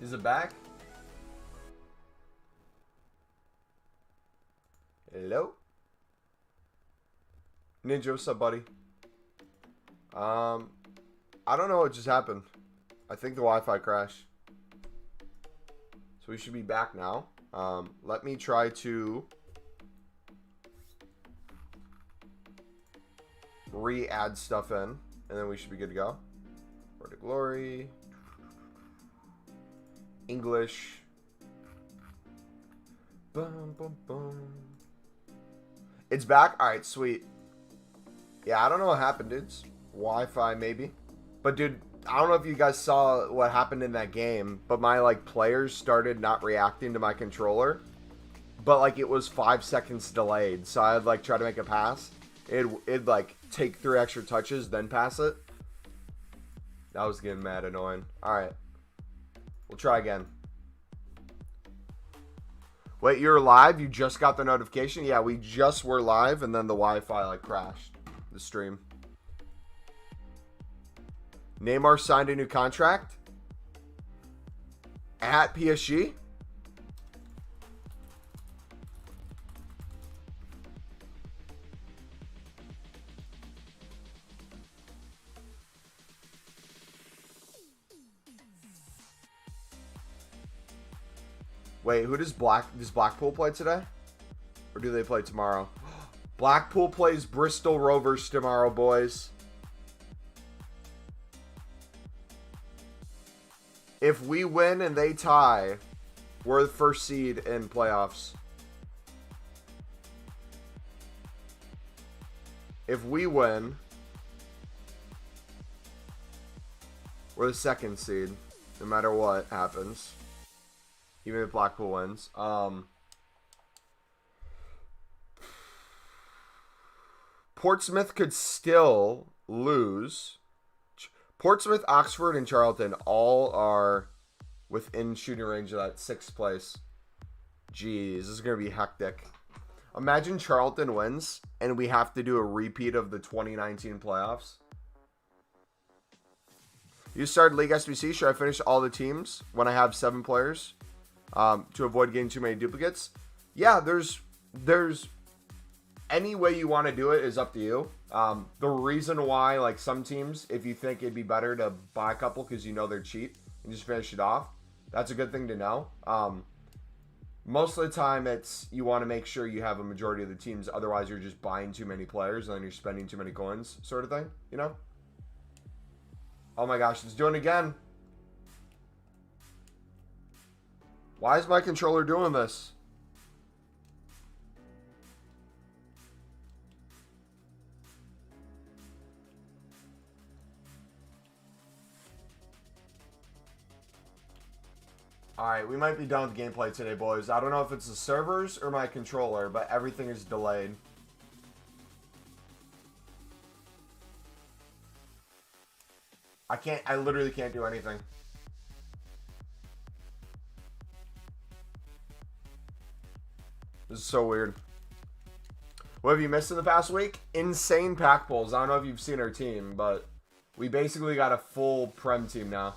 Is it back? Hello? Ninja, what's up, buddy? I don't know what just happened. I think the Wi-Fi crashed. So we should be back now. Let me try to re-add stuff in, and then we should be good to go. Word to glory. English. Boom, boom, boom. It's back? Alright, sweet. Yeah, I don't know what happened, dudes. Wi-Fi, maybe. But, dude, I don't know if you guys saw what happened in that game, but my, like, players started not reacting to my controller. But, like, it was 5 seconds delayed. So I'd, like, try to make a pass. It'd like, take 3 extra touches, then pass it. That was getting mad annoying. Alright. We'll try again. Wait, you're live? You just got the notification? Yeah, we just were live, and then the Wi-Fi, like, crashed. The stream. Neymar signed a new contract? At PSG? Wait, who does Blackpool play today? Or do they play tomorrow? Blackpool plays Bristol Rovers tomorrow, boys. If we win and they tie, we're the first seed in playoffs. If we win, we're the second seed, no matter what happens. Even if Blackpool wins. Portsmouth could still lose. Portsmouth, Oxford, and Charlton all are within shooting range of that 6th place. Jeez, this is going to be hectic. Imagine Charlton wins, and we have to do a repeat of the 2019 playoffs. You started League SBC. Should I finish all the teams when I have 7 players? To avoid getting too many duplicates. Yeah, there's any way you want to do it is up to you. The reason why, like, some teams, if you think it'd be better to buy a couple because you know they're cheap and just finish it off, that's a good thing to know. Most of the time, it's you want to make sure you have a majority of the teams. Otherwise, you're just buying too many players and then you're spending too many coins, sort of thing. You know? Oh my gosh, it's doing it again. Why is my controller doing this? Alright, we might be done with gameplay today, boys. I don't know if it's the servers or my controller, but everything is delayed. I literally can't do anything. This is so weird. What have you missed in the past week? Insane pack pulls. I don't know if you've seen our team, but we basically got a full Prem team now.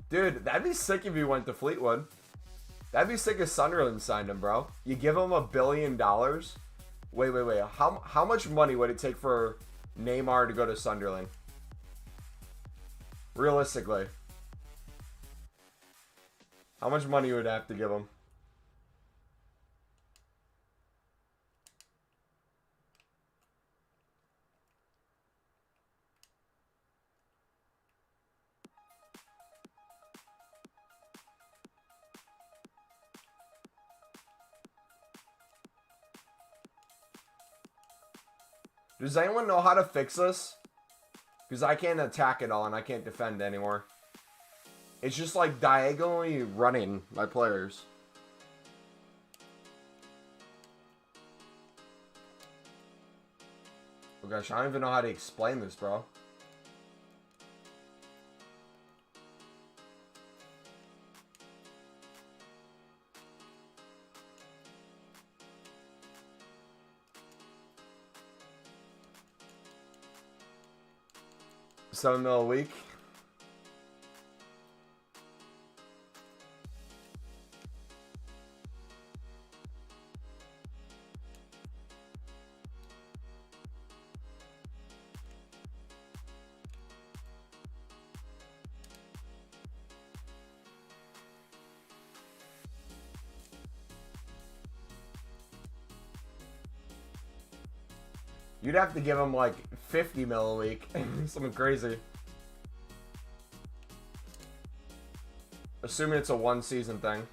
Dude, that'd be sick if he went to Fleetwood. That'd be sick if Sunderland signed him, bro. You give him $1 billion. Wait. How much money would it take for Neymar to go to Sunderland? Realistically. How much money would I have to give him? Does anyone know how to fix this? Because I can't attack at all and I can't defend anymore. It's just like diagonally running my players. Oh gosh, I don't even know how to explain this, bro. $7 mil a week. You'd have to give him like 50 mil a week. Something crazy. Assuming it's a one season thing.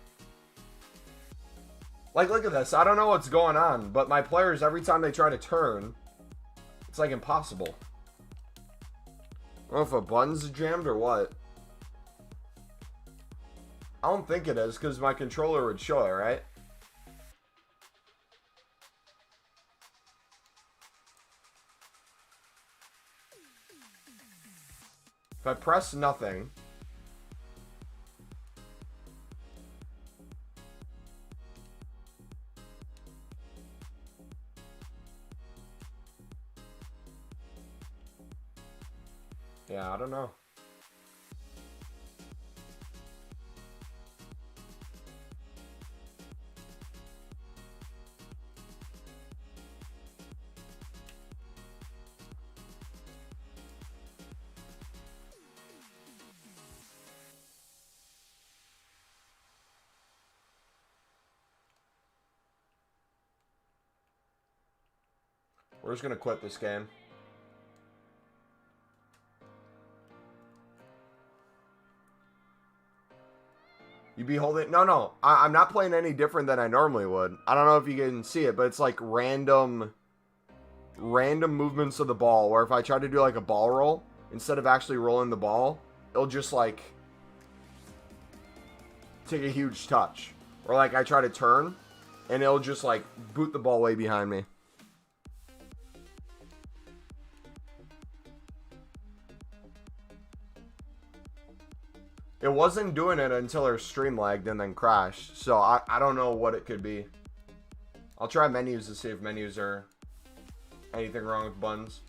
Like, look at this. I don't know what's going on, but my players, every time they try to turn, it's like impossible. I don't know if a button's jammed or what. I don't think it is, because my controller would show it, right? If I press nothing... Yeah, I don't know. We're just gonna quit this game. You be holding... No. I'm not playing any different than I normally would. I don't know if you can see it, but it's like random movements of the ball, where if I try to do like a ball roll, instead of actually rolling the ball, it'll just like take a huge touch. Or like I try to turn, and it'll just like boot the ball way behind me. It wasn't doing it until our stream lagged and then crashed. So I don't know what it could be. I'll try menus to see if menus are anything wrong with buttons.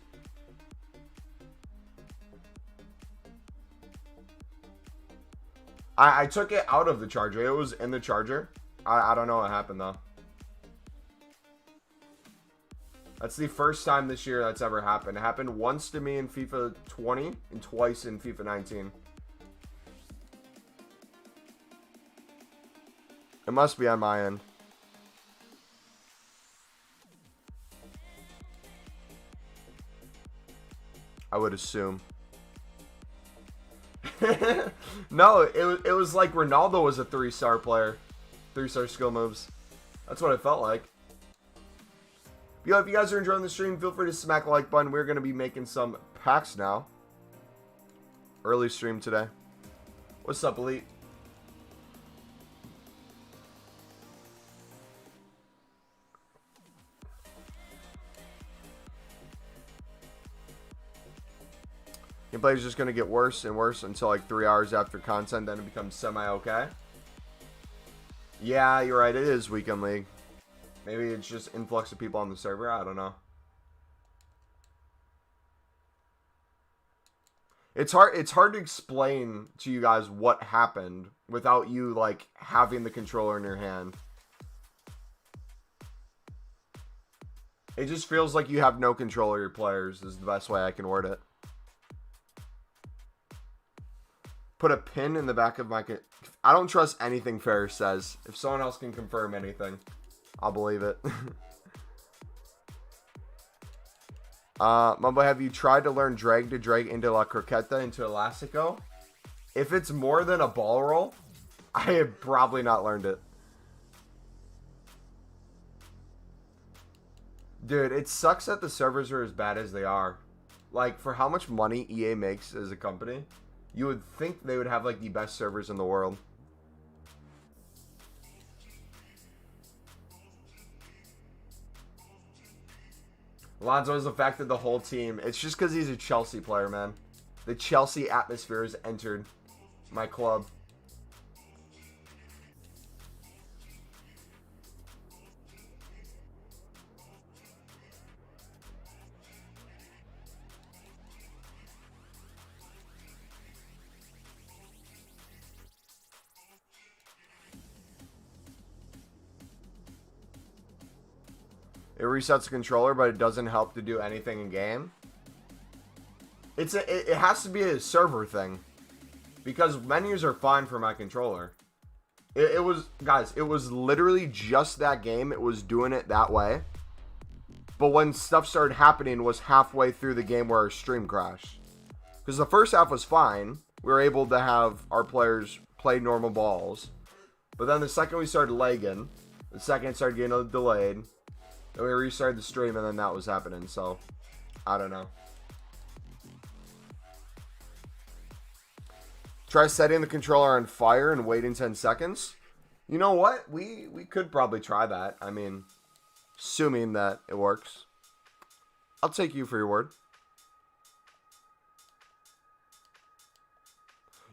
I took it out of the charger. It was in the charger. I don't know what happened though. That's the first time this year that's ever happened. It happened once to me in FIFA 20 and twice in FIFA 19. It must be on my end. I would assume. No, it was like Ronaldo was a 3-star player. 3-star skill moves. That's what it felt like. Yo, if you guys are enjoying the stream, feel free to smack the like button. We're going to be making some packs now. Early stream today. What's up, Elite? Gameplay is just going to get worse and worse until like 3 hours after content, then it becomes semi-okay. Yeah, you're right. It is Weekend League. Maybe it's just influx of people on the server. I don't know. It's hard to explain to you guys what happened without you like having the controller in your hand. It just feels like you have no control of your players is the best way I can word it. Put a pin in the back of my... I don't trust anything Ferris says. If someone else can confirm anything, I'll believe it. Mumbo, have you tried to learn drag to drag into La Croqueta into Elastico? If it's more than a ball roll, I have probably not learned it. Dude, it sucks that the servers are as bad as they are. Like, for how much money EA makes as a company... You would think they would have, like, the best servers in the world. Alonso has affected the whole team. It's just because he's a Chelsea player, man. The Chelsea atmosphere has entered my club. It resets the controller, but it doesn't help to do anything in game. It has to be a server thing, because menus are fine for my controller. It was, guys, it was literally just that game. It was doing it that way. But when stuff started happening was halfway through the game where our stream crashed. Because the first half was fine. We were able to have our players play normal balls. But then the second we started lagging, the second it started getting delayed, then we restarted the stream, and then that was happening. So, I don't know. Try setting the controller on fire and waiting 10 seconds. You know what? We could probably try that. I mean, assuming that it works. I'll take you for your word.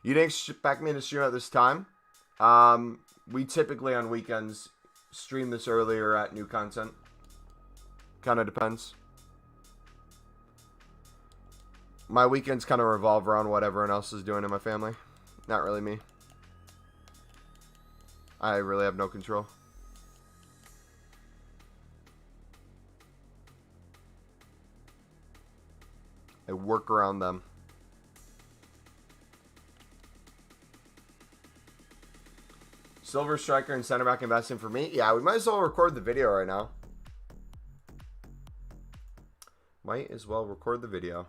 You didn't expect me to stream at this time? We typically on weekends stream this earlier at new content. Kind of depends. My weekends kind of revolve around what everyone else is doing in my family. Not really me. I really have no control. I work around them. Silver striker and center back investing for me? Yeah, we might as well record the video right now. Might as well record the video.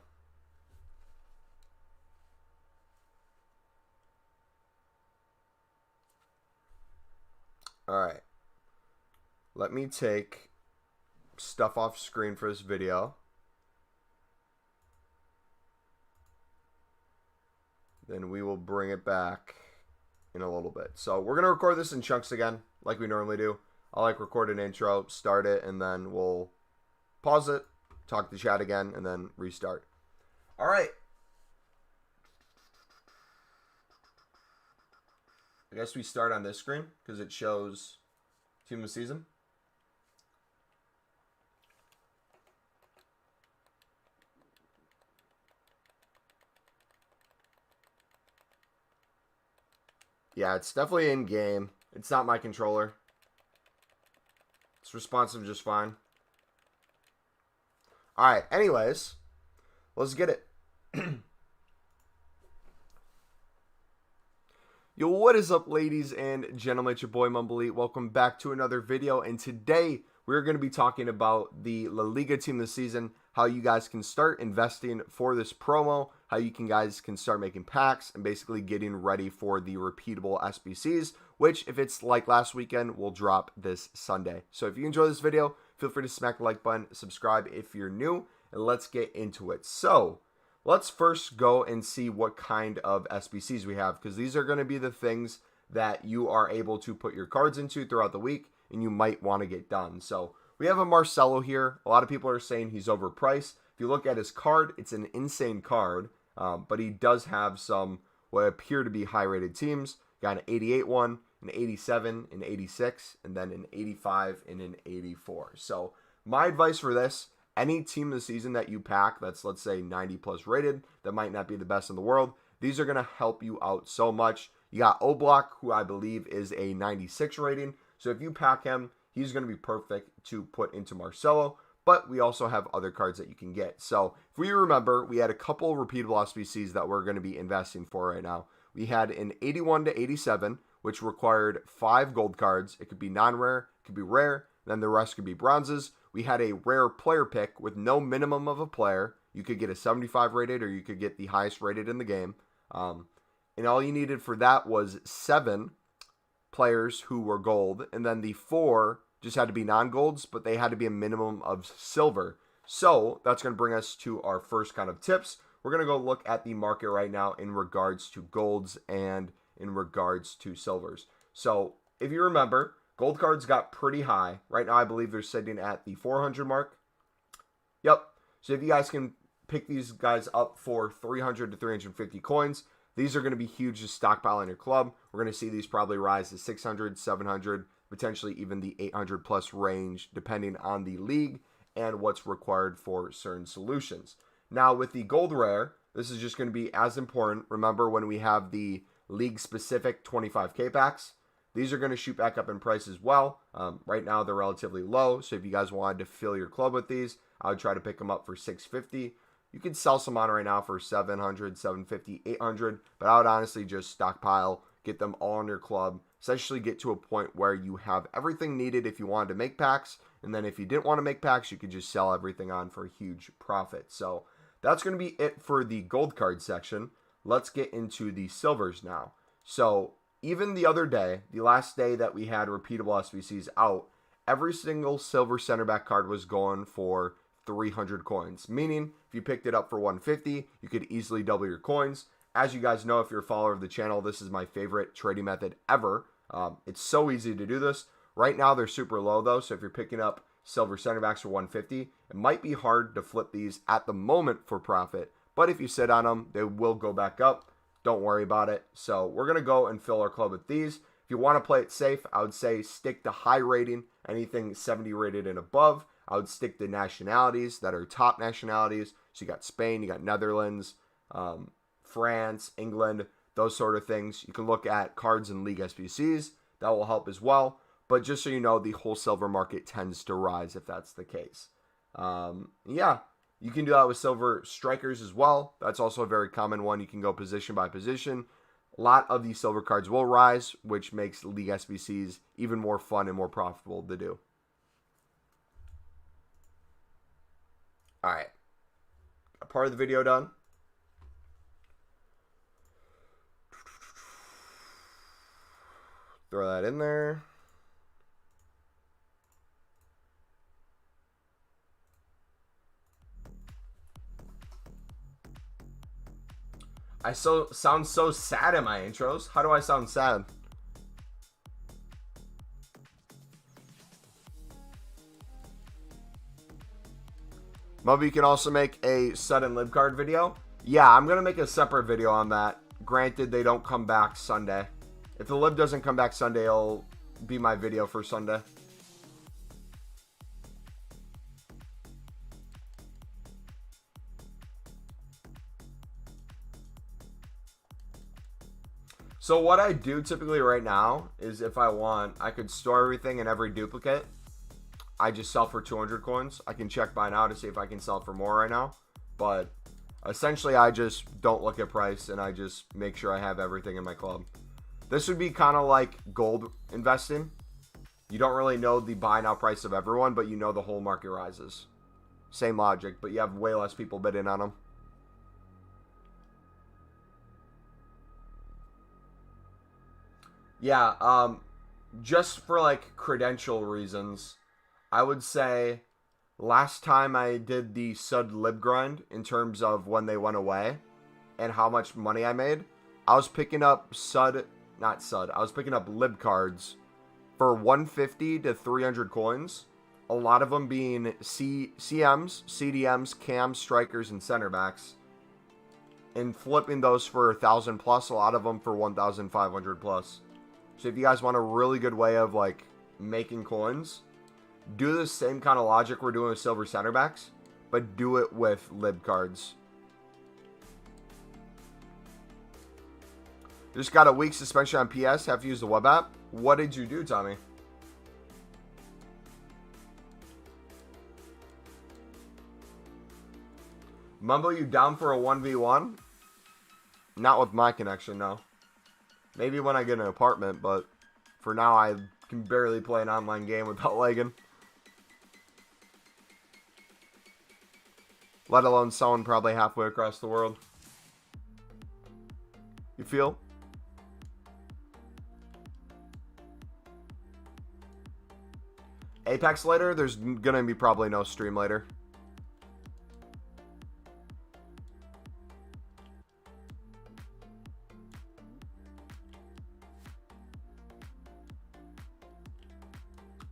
Alright. Let me take stuff off screen for this video. Then we will bring it back in a little bit. So we're going to record this in chunks again, like we normally do. I'll record an intro, start it, and then we'll pause it, talk to chat again, and then restart. Alright. I guess we start on this screen because it shows team of the season. Yeah, it's definitely in game. It's not my controller. It's responsive just fine. Alright, anyways, let's get it. Yo, what is up, ladies and gentlemen? It's your boy MumboElite. Welcome back to another video, and today we're going to be talking about the La Liga team of the season, how you guys can start investing for this promo, how you guys can start making packs, and basically getting ready for the repeatable SBCs, which, if it's like last weekend, will drop this Sunday. So if you enjoy this video, feel free to smack the like button, subscribe if you're new, and let's get into it. So let's first go and see what kind of SBCs we have, because these are going to be the things that you are able to put your cards into throughout the week, and you might want to get done. So we have a Marcelo here. A lot of people are saying he's overpriced. If you look at his card, it's an insane card, but he does have some what appear to be high-rated teams. Got an 88 one, an 87, an 86, and then an 85 and an 84. So my advice for this, any team of the season that you pack that's, let's say, 90 plus rated, that might not be the best in the world, these are going to help you out so much. You got Oblak, who I believe is a 96 rating. So if you pack him, he's going to be perfect to put into Marcelo. But we also have other cards that you can get. So if we remember, we had a couple repeatable SBCs that we're going to be investing for right now. We had an 81 to 87, which required 5 gold cards. It could be non-rare, it could be rare, then the rest could be bronzes. We had a rare player pick with no minimum of a player. You could get a 75 rated, or you could get the highest rated in the game. And all you needed for that was 7 players who were gold, and then the 4 just had to be non-golds, but they had to be a minimum of silver. So that's going to bring us to our first kind of tips. We're going to go look at the market right now in regards to golds and in regards to silvers. So if you remember, gold cards got pretty high. Right now, I believe they're sitting at the 400 mark. Yep. So if you guys can pick these guys up for 300 to 350 coins, these are going to be huge to stockpile in your club. We're going to see these probably rise to 600, 700, potentially even the 800 plus range, depending on the league and what's required for certain solutions. Now, with the gold rare, this is just going to be as important. Remember when we have the league-specific 25K packs? these are going to shoot back up in price as well. Right now they're relatively low, so if you guys wanted to fill your club with these, I would try to pick them up for $650. You could sell some on right now for $700, $750, $800, but I would honestly just stockpile, get them all in your club, essentially get to a point where you have everything needed if you wanted to make packs, and then if you didn't want to make packs, you could just sell everything on for a huge profit. So that's going to be it for the gold card section. Let's get into the silvers now. So even the other day, the last day that we had repeatable SBCs out, every single silver center back card was going for 300 coins, meaning if you picked it up for 150, you could easily double your coins. As you guys know, if you're a follower of the channel, this is my favorite trading method ever. It's so easy to do this. Right now, they're super low though, so if you're picking up silver center backs for 150, it might be hard to flip these at the moment for profit, but if you sit on them, they will go back up. Don't worry about it. So we're going to go and fill our club with these. If you want to play it safe, I would say stick to high rating, anything 70 rated and above. I would stick to nationalities that are top nationalities. So you got Spain, you got Netherlands, France, England, those sort of things. You can look at cards and league SBCs. That will help as well. But just so you know, the whole silver market tends to rise if that's the case. Yeah, you can do that with silver strikers as well. That's also a very common one. You can go position by position. A lot of these silver cards will rise, which makes league SBCs even more fun and more profitable to do. All right, a part of the video done. Throw that in there. I sound so sad in my intros. How do I sound sad? Mubby can also make a sudden lib card video. Yeah, I'm going to make a separate video on that. Granted, they don't come back Sunday. If the lib doesn't come back Sunday, it'll be my video for Sunday. So what I do typically right now is if I want, I could store everything in every duplicate. I just sell for 200 coins. I can check by now to see if I can sell for more right now. But essentially, I just don't look at price and I just make sure I have everything in my club. This would be kind of like gold investing. You don't really know the buy now price of everyone, but you know the whole market rises. Same logic, but you have way less people bid in on them. Yeah, just for like credential reasons, I would say last time I did the sud lib grind in terms of when they went away and how much money I made, I was picking up I was picking up lib cards for 150 to 300 coins. A lot of them being CMs, CDMs, cams, strikers, and center backs. And flipping those for 1,000 plus, a lot of them for 1,500 plus. So if you guys want a really good way of like making coins, do the same kind of logic we're doing with silver center backs, but do it with lib cards. Just got a week suspension on PS, have to use the web app. What did you do, Tommy? Mumbo, you down for a 1v1? Not with my connection, no. Maybe when I get an apartment, but for now I can barely play an online game without lagging. Let alone someone probably halfway across the world. You feel? Apex later? There's gonna be probably no stream later.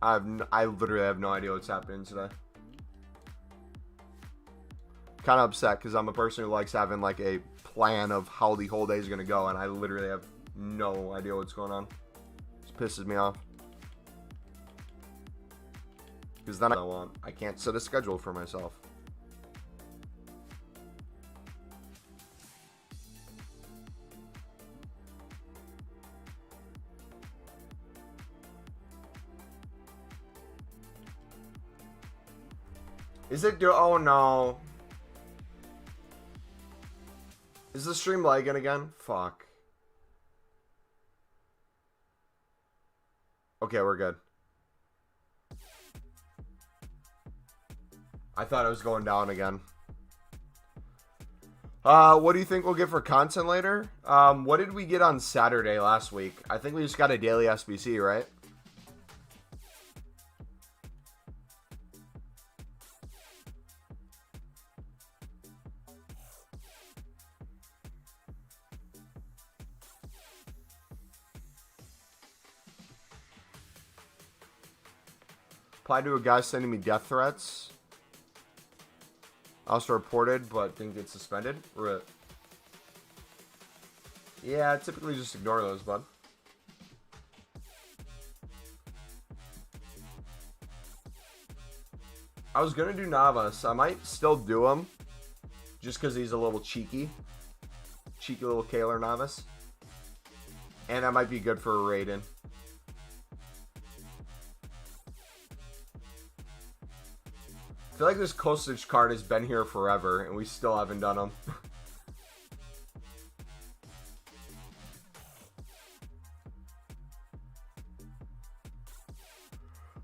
I literally have no idea what's happening today. Kind of upset because I'm a person who likes having like a plan of how the whole day is going to go, and I literally have no idea what's going on. It pisses me off. Because then I can't set a schedule for myself. Is it oh no. Is the stream lagging again? Fuck. Okay, we're good. I thought it was going down again. What do you think we'll get for content later? What did we get on Saturday last week? I think we just got a daily SBC, right? Applied to a guy sending me death threats. Also reported, but didn't get suspended. RIP. Yeah, typically just ignore those, bud. I was gonna do Navas. I might still do him, just because he's a little cheeky. Cheeky little Kaler Navas. And that might be good for a raid-in. I feel like this Kostic card has been here forever, and we still haven't done them.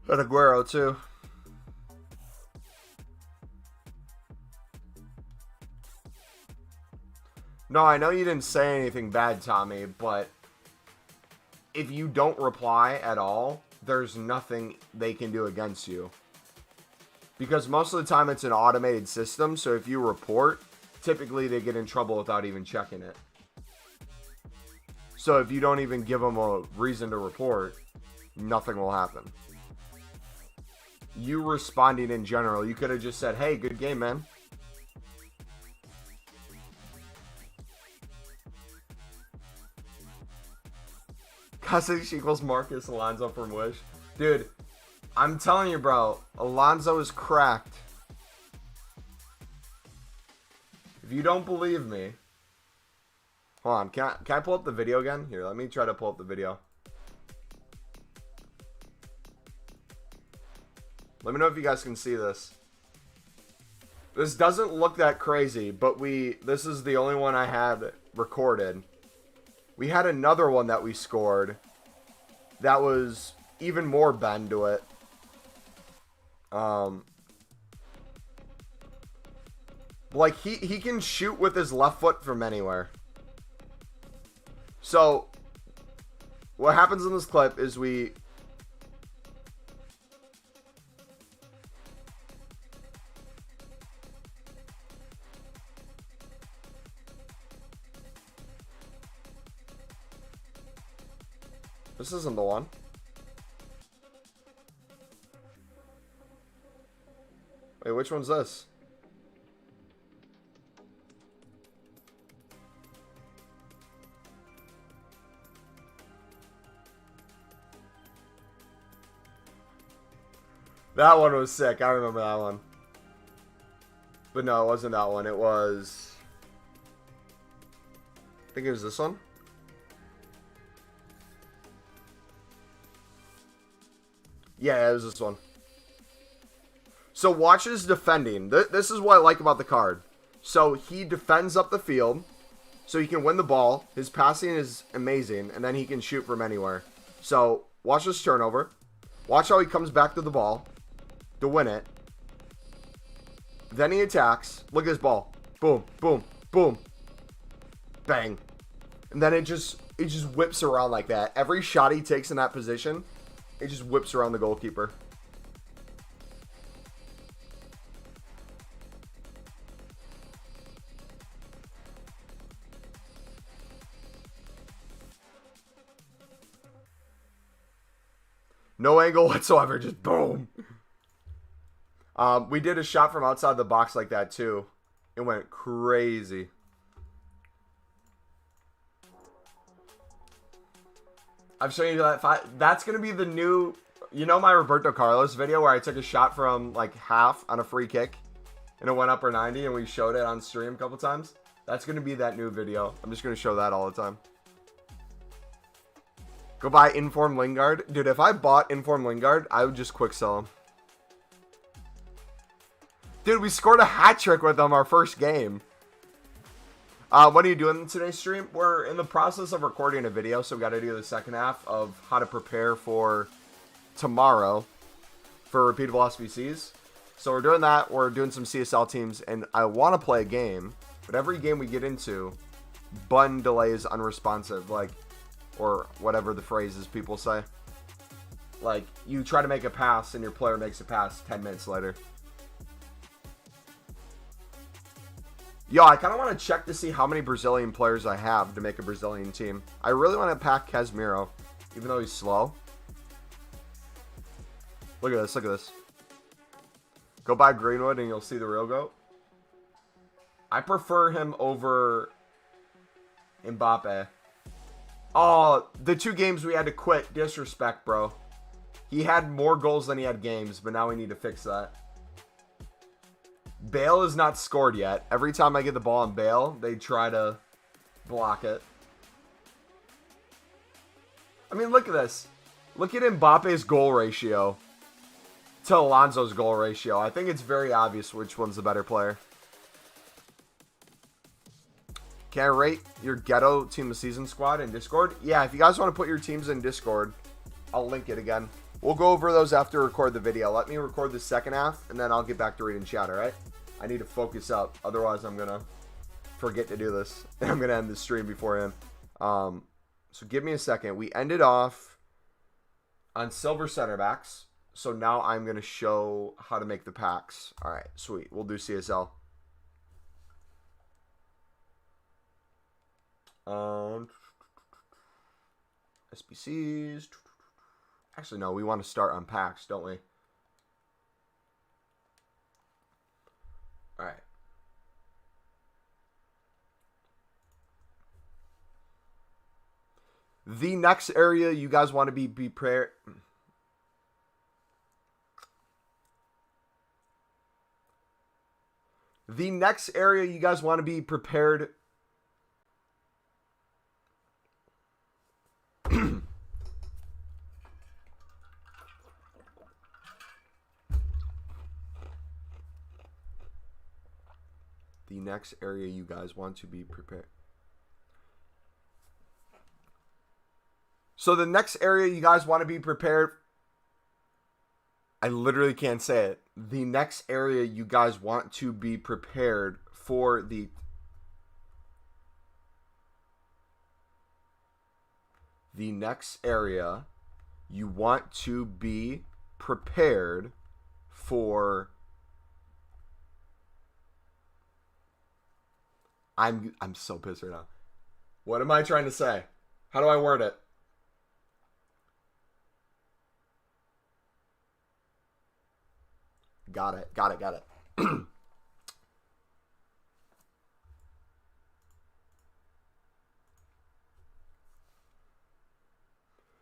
And Aguero, too. No, I know you didn't say anything bad, Tommy, but if you don't reply at all, there's nothing they can do against you. Because most of the time it's an automated system, so if you report, typically they get in trouble without even checking it. So if you don't even give them a reason to report, nothing will happen. You responding in general, you could have just said, hey, good game, man. Kostic equals Marcus Alonso from Wish. Dude, I'm telling you, bro, Alonso is cracked. If you don't believe me, hold on, can I pull up the video again? Here, let me try to pull up the video. Let me know if you guys can see this. This doesn't look that crazy, but this is the only one I had recorded. We had another one that we scored that was even more bend to it. Like he can shoot with his left foot from anywhere. So what happens in this clip is this isn't the one. Wait, which one's this? That one was sick. I remember that one. But no, it wasn't that one. It was... I think it was this one. Yeah, it was this one. So watch his defending. This is what I like about the card. So he defends up the field, so he can win the ball. His passing is amazing, and then he can shoot from anywhere. So watch this turnover. Watch how he comes back to the ball to win it. Then he attacks. Look at his ball. Boom, boom, boom. Bang. And then it just whips around like that. Every shot he takes in that position, it just whips around the goalkeeper. No angle whatsoever, just boom. We did a shot from outside the box like that too. It went crazy. I've shown you that. That's going to be the new, you know, my Roberto Carlos video where I took a shot from like half on a free kick and it went upper 90 and we showed it on stream a couple times. That's going to be that new video. I'm just going to show that all the time. Go buy Inform Lingard. Dude, if I bought Inform Lingard, I would just quick sell him. Dude, we scored a hat trick with them our first game. What are you doing in today's stream? We're in the process of recording a video, so we got to do the second half of how to prepare for tomorrow for repeatable SBCs. So we're doing that. We're doing some CSL teams, and I want to play a game, but every game we get into, button delay is unresponsive, like, or whatever the phrase is people say. Like, you try to make a pass, and your player makes a pass 10 minutes later. Yo, I kind of want to check to see how many Brazilian players I have to make a Brazilian team. I really want to pack Casemiro, even though he's slow. Look at this, look at this. Go buy Greenwood and you'll see the real GOAT. I prefer him over Mbappe. Oh, the 2 games we had to quit. Disrespect, bro. He had more goals than he had games, but now we need to fix that. Bale is not scored yet. Every time I get the ball on Bale, they try to block it. I mean, look at this. Look at Mbappe's goal ratio to Alonso's goal ratio. I think it's very obvious which one's the better player. Can I rate your ghetto team of season squad in Discord? Yeah, if you guys want to put your teams in Discord, I'll link it again. We'll go over those after I record the video. Let me record the second half, and then I'll get back to reading chat, alright? I need to focus up. Otherwise, I'm going to forget to do this. And I'm going to end the stream beforehand. So give me a second. We ended off on silver center backs. So now I'm going to show how to make the packs. Alright, sweet. We'll do CSL. SBCs. Actually, no. We want to start on packs, don't we? Alright. The next area you guys want to be prepared. The next area you guys want to be prepared. The next area you guys want to be prepared. So the next area you guys want to be prepared. I literally can't say it. The next area you guys want to be prepared for the. The next area you want to be prepared for. I'm so pissed right now. What am I trying to say? How do I word it? Got it. Got it. Got it.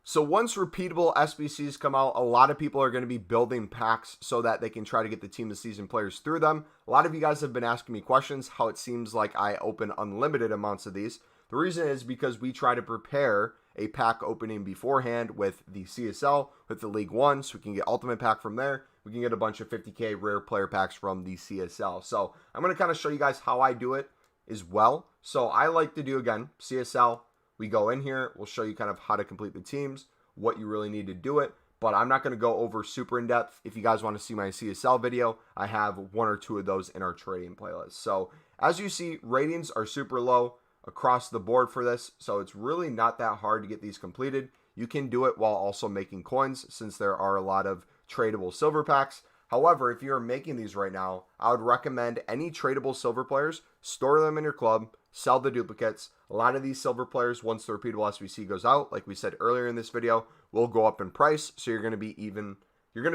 So once repeatable SBCs come out, a lot of people are going to be building packs so that they can try to get the team of the season players through them. A lot of you guys have been asking me questions, how it seems like I open unlimited amounts of these. The reason is because we try to prepare a pack opening beforehand with the CSL, with the League One, so we can get Ultimate Pack from there. We can get a bunch of 50k rare player packs from the CSL. So I'm going to kind of show you guys how I do it as well. So I like to do, again, CSL. We go in here. We'll show you kind of how to complete the teams, what you really need to do it. But I'm not going to go over super in depth. If you guys want to see my CSL video, I have 1 or 2 of those in our trading playlist. So as you see, ratings are super low across the board for this. So it's really not that hard to get these completed. You can do it while also making coins since there are a lot of tradable silver packs. However, if you're making these right now, I would recommend any tradable silver players, store them in your club, sell the duplicates. A lot of these silver players, once the repeatable SBC goes out, like we said earlier in this video, will go up in price. So you're going to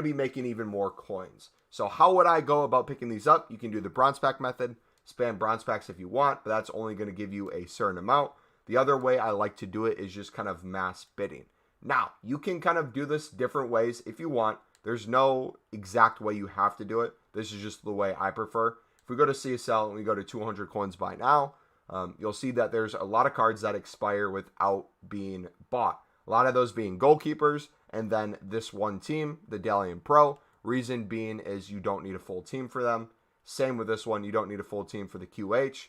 be making even more coins. So how would I go about picking these up? You can do the bronze pack method, spam bronze packs if you want, but that's only going to give you a certain amount. The other way I like to do it is just kind of mass bidding. Now, you can kind of do this different ways if you want. There's no exact way you have to do it. This is just the way I prefer. If we go to CSL and we go to 200 coins buy now, you'll see that there's a lot of cards that expire without being bought. A lot of those being goalkeepers, and then this one team, the Dalian Pro. Reason being is you don't need a full team for them. Same with this one. You don't need a full team for the QH.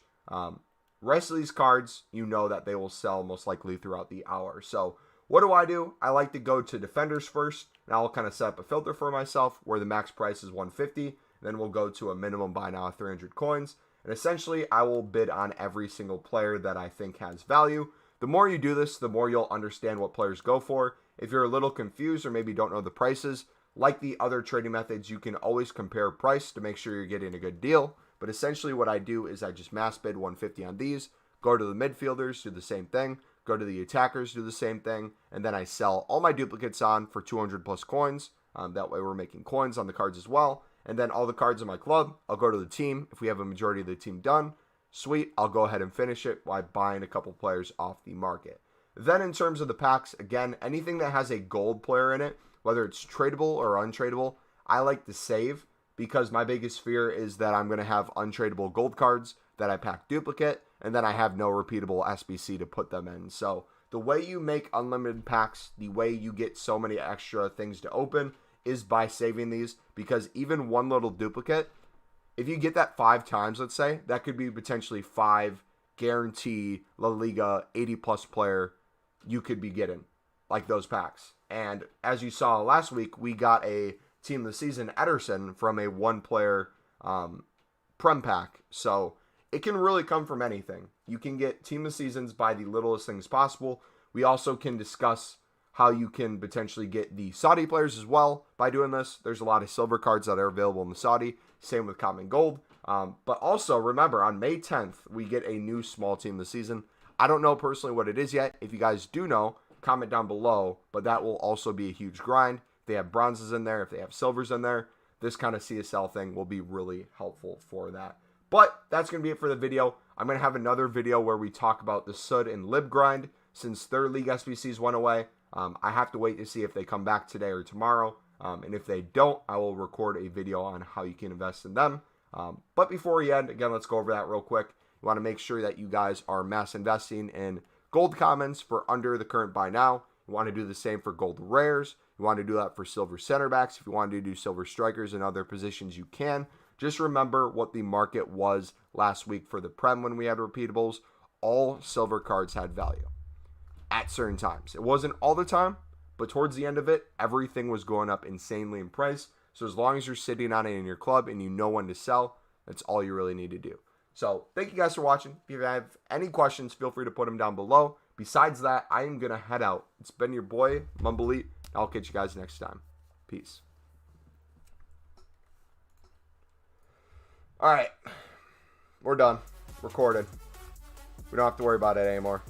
Rest of these cards, you know that they will sell most likely throughout the hour. So what do? I like to go to defenders first, and I'll kind of set up a filter for myself where the max price is 150. Then we'll go to a minimum buy now of 300 coins. And essentially, I will bid on every single player that I think has value. The more you do this, the more you'll understand what players go for. If you're a little confused or maybe don't know the prices, like the other trading methods, you can always compare price to make sure you're getting a good deal. But essentially what I do is I just mass bid 150 on these, go to the midfielders, do the same thing, go to the attackers, do the same thing, and then I sell all my duplicates on for 200 plus coins. That way we're making coins on the cards as well. And then all the cards in my club, I'll go to the team. If we have a majority of the team done, sweet, I'll go ahead and finish it by buying a couple players off the market. Then in terms of the packs, again, anything that has a gold player in it, whether it's tradable or untradeable, I like to save because my biggest fear is that I'm going to have untradeable gold cards that I pack duplicate, and then I have no repeatable SBC to put them in. So the way you make unlimited packs, the way you get so many extra things to open is by saving these, because even one little duplicate, if you get that 5 times, let's say, that could be potentially 5 guarantee La Liga 80 plus player you could be getting, like those packs. And as you saw last week, we got a team of the season Ederson from a 1-player Prem pack. So it can really come from anything. You can get team of the seasons by the littlest things possible. We also can discuss how you can potentially get the Saudi players as well by doing this. There's a lot of silver cards that are available in the Saudi. Same with common gold. But also remember, on May 10th, we get a new small team of the season. I don't know personally what it is yet. If you guys do know, comment down below. But that will also be a huge grind. If they have bronzes in there, if they have silvers in there, this kind of CSL thing will be really helpful for that. But that's going to be it for the video. I'm going to have another video where we talk about the Sud and Lib grind. Since their league SBCs went away, I have to wait to see if they come back today or tomorrow. And if they don't, I will record a video on how you can invest in them. But before we end, again, let's go over that real quick. You want to make sure that you guys are mass investing in gold commons for under the current buy now. You want to do the same for gold rares. You want to do that for silver center backs. If you want to do silver strikers and other positions, you can. Just remember what the market was last week for the Prem when we had repeatables. All silver cards had value at certain times. It wasn't all the time, but towards the end of it, everything was going up insanely in price. So as long as you're sitting on it in your club and you know when to sell, that's all you really need to do. So thank you guys for watching. If you have any questions, feel free to put them down below. Besides that, I am going to head out. It's been your boy, MumboElite. I'll catch you guys next time. Peace. All right. We're done. Recorded. We don't have to worry about it anymore.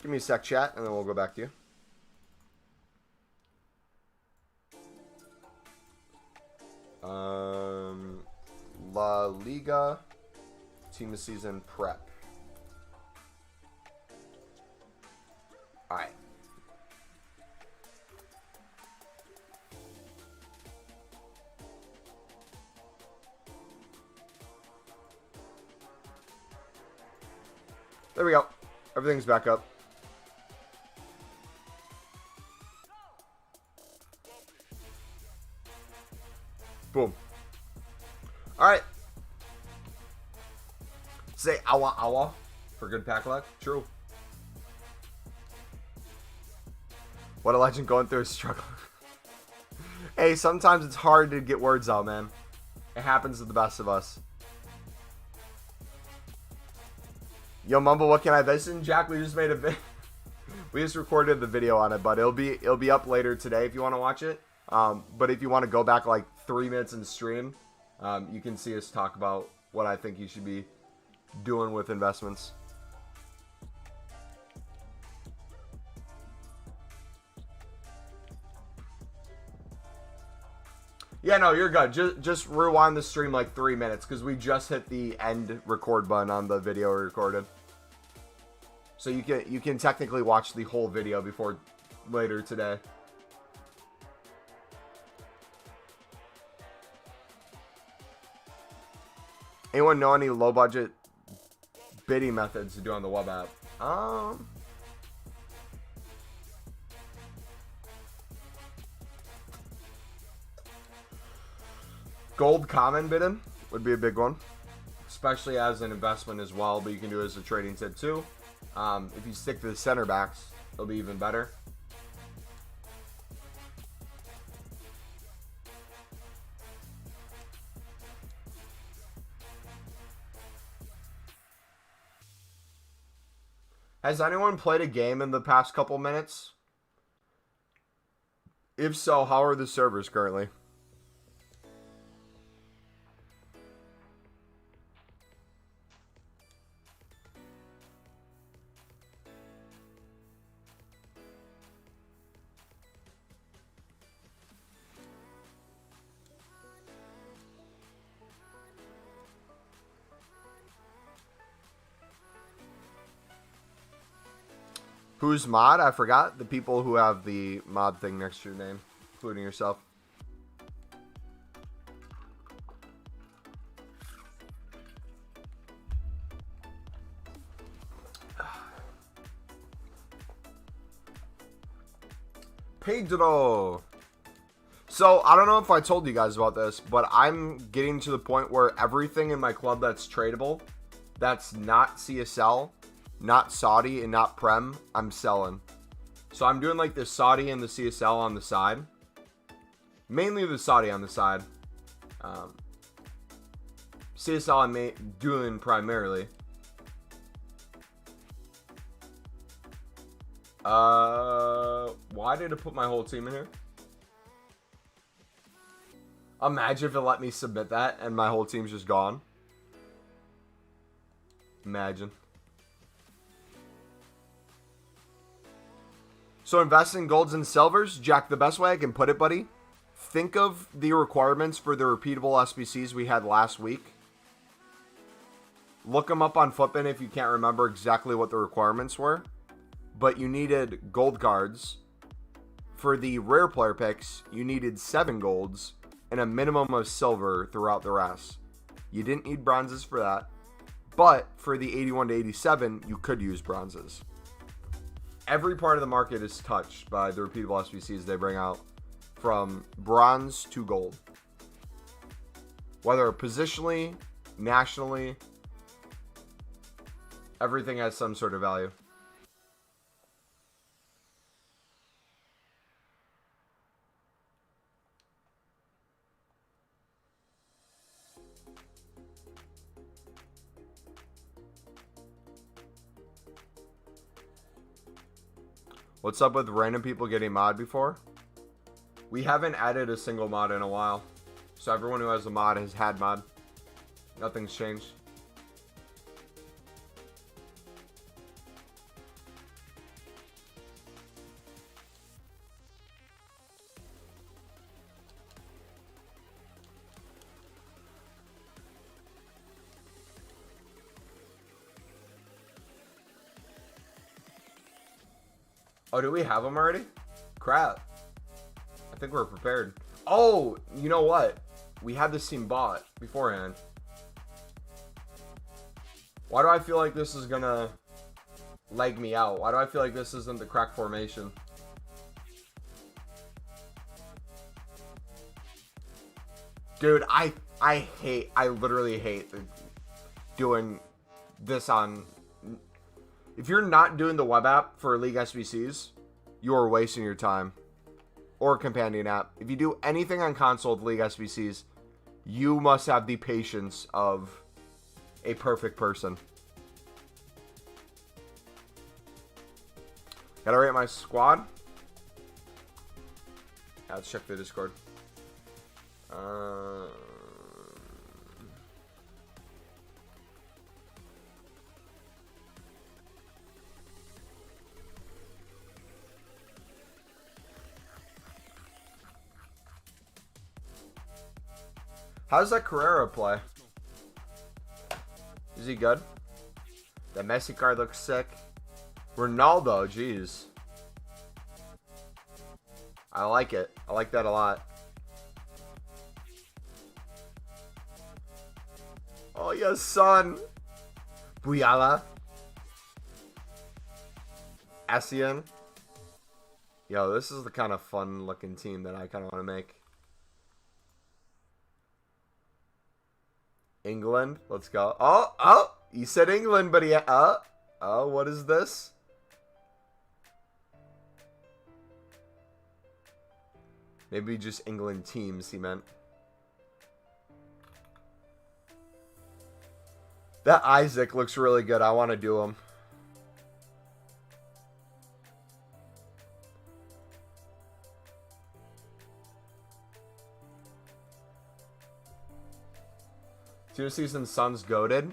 Give me a sec, chat, and then we'll go back to you. La Liga team of season prep. All right. There we go. Everything's back up. Boom. All right. Say awa awa for good pack luck. True. What a legend going through a struggle. Hey, sometimes it's hard to get words out, man. It happens to the best of us. Yo, Mumbo, what can I listen? Jack, we just made a video. We just recorded the video on it, but it'll be up later today if you want to watch it. But if you want to go back like 3 minutes in the stream, you can see us talk about what I think you should be doing with investments. Yeah, no, you're good. Just rewind the stream like 3 minutes because we just hit the end record button on the video we recorded. So you can technically watch the whole video before later today. Anyone know any low budget bidding methods to do on the web app? Gold common bidding would be a big one, especially as an investment as well, but you can do it as a trading tip too. If you stick to the center backs, it'll be even better. Has anyone played a game in the past couple minutes? If so, how are the servers currently? Who's mod? I forgot. The people who have the mod thing next to your name, including yourself. Pedro. So, I don't know if I told you guys about this, but I'm getting to the point where everything in my club that's tradable, that's not CSL, not Saudi, and not Prem, I'm selling. So I'm doing like the Saudi and the CSL on the side. Mainly the Saudi on the side. CSL I'm doing primarily. Why did it put my whole team in here? Imagine if it let me submit that and my whole team's just gone. Imagine. So invest in golds and silvers. Jack, the best way I can put it, buddy, think of the requirements for the repeatable SBCs we had last week. Look them up on Footbin if you can't remember exactly what the requirements were. But you needed gold cards. For the rare player picks, you needed 7 golds and a minimum of silver throughout the rest. You didn't need bronzes for that. But for the 81 to 87, you could use bronzes. Every part of the market is touched by the repeatable SBCs they bring out, from bronze to gold. Whether positionally, nationally, everything has some sort of value. What's up with random people getting mod before? We haven't added a single mod in a while. So everyone who has a mod has had mod. Nothing's changed. Oh, do we have them already? Crap. I think we're prepared. Oh, you know what? We had this team bought beforehand. Why do I feel like this is gonna leg me out? Why do I feel like this isn't the crack formation? Dude, I literally hate doing this on... If you're not doing the web app for League SBCs, you are wasting your time. Or companion app. If you do anything on console with League SBCs, you must have the patience of a perfect person. Gotta rate my squad. Yeah, let's check the Discord. How does that Carrera play? Is he good? The Messi card looks sick. Ronaldo, jeez. I like it. I like that a lot. Oh, yes, son. Buyala. Essien. Yo, this is the kind of fun looking team that I kind of want to make. England. Let's go. Oh, you said England, but yeah. Oh, what is this? Maybe just England teams, he meant. That Isaac looks really good. I want to do him. Two season Suns goated.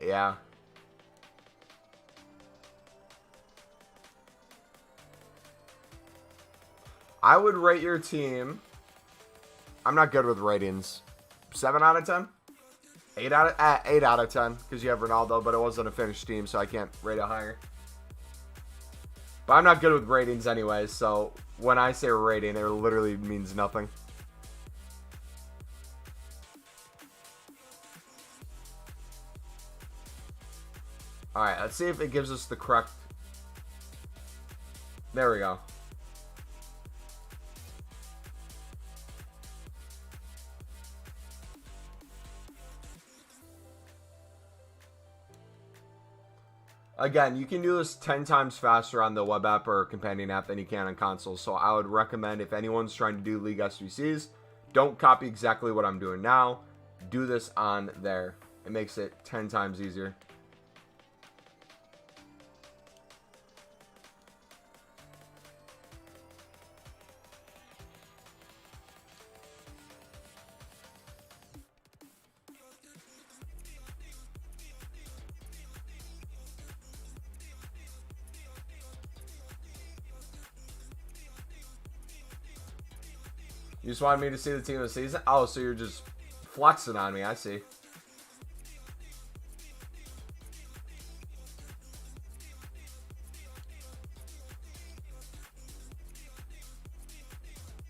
Yeah. I would rate your team. I'm not good with ratings. 7 out of 10? 8 out of 10. Because you have Ronaldo, but it wasn't a finished team, so I can't rate it higher. But I'm not good with ratings anyway, so when I say rating, it literally means nothing. Alright, let's see if it gives us the correct... There we go. Again, you can do this 10 times faster on the web app or companion app than you can on console. So I would recommend, if anyone's trying to do League SBCs, don't copy exactly what I'm doing now. Do this on there. It makes it 10 times easier. You just wanted me to see the team of the season? Oh, so you're just flexing on me. I see.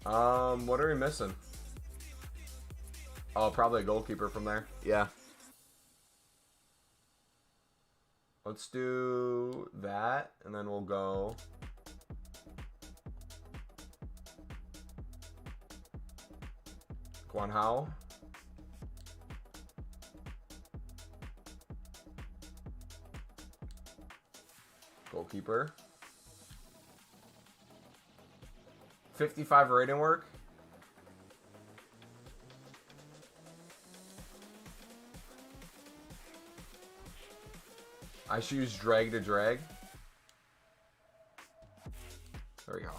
What are we missing? Oh, probably a goalkeeper from there. Yeah. Let's do that, and then we'll go... Guan Hao. Goalkeeper. 55 rating work. I should use drag to drag. There we go.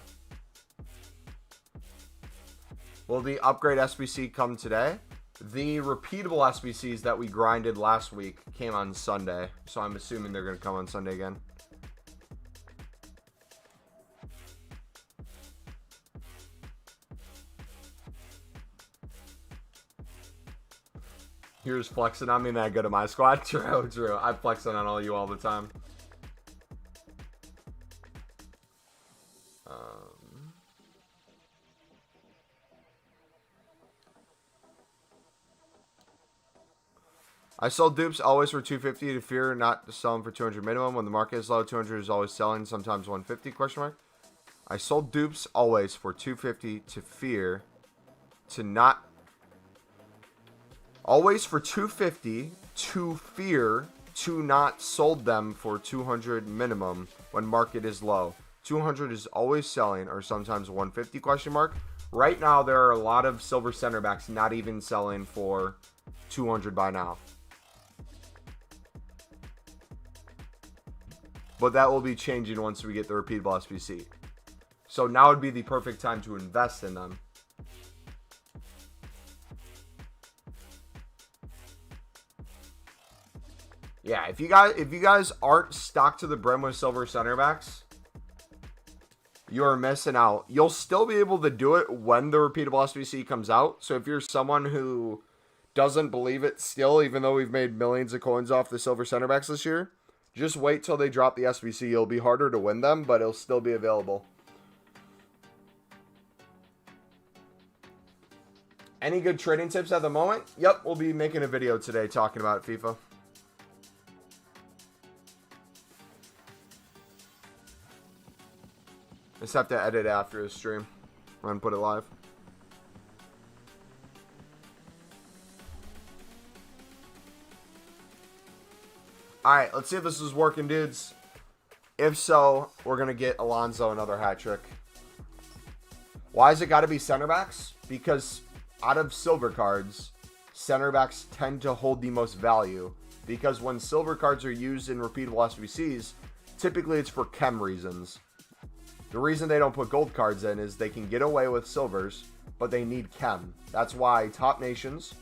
Will the upgrade SBC come today? The repeatable SBCs that we grinded last week came on Sunday, so I'm assuming they're going to come on Sunday again. Here's flexing on me and then I go to my squad. True, true. I'm flexing on all you all the time. I sold dupes always for 250 to fear not to sell them for 200 minimum. When the market is low, 200 is always selling, sometimes 150 question mark. I sold dupes always for 250 to fear to not... Always for 250 to fear to not sold them for 200 minimum when market is low. 200 is always selling or sometimes 150 question mark. Right now, there are a lot of silver center backs not even selling for 200 by now. But that will be changing once we get the repeatable SBC. So now would be the perfect time to invest in them. Yeah, if you guys aren't stocked to the brim with silver center backs, you are missing out. You'll still be able to do it when the repeatable SBC comes out. So if you're someone who doesn't believe it still, even though we've made millions of coins off the silver center backs this year, just wait till they drop the SBC. It'll be harder to win them, but it'll still be available. Any good trading tips at the moment? Yep, we'll be making a video today talking about FIFA. Just have to edit after the stream and put it live. Alright, let's see if this is working, dudes. If so, we're going to get Alonso another hat trick. Why has it got to be center backs? Because out of silver cards, center backs tend to hold the most value. Because when silver cards are used in repeatable SBCs, typically it's for chem reasons. The reason they don't put gold cards in is they can get away with silvers, but they need chem. That's why top nations,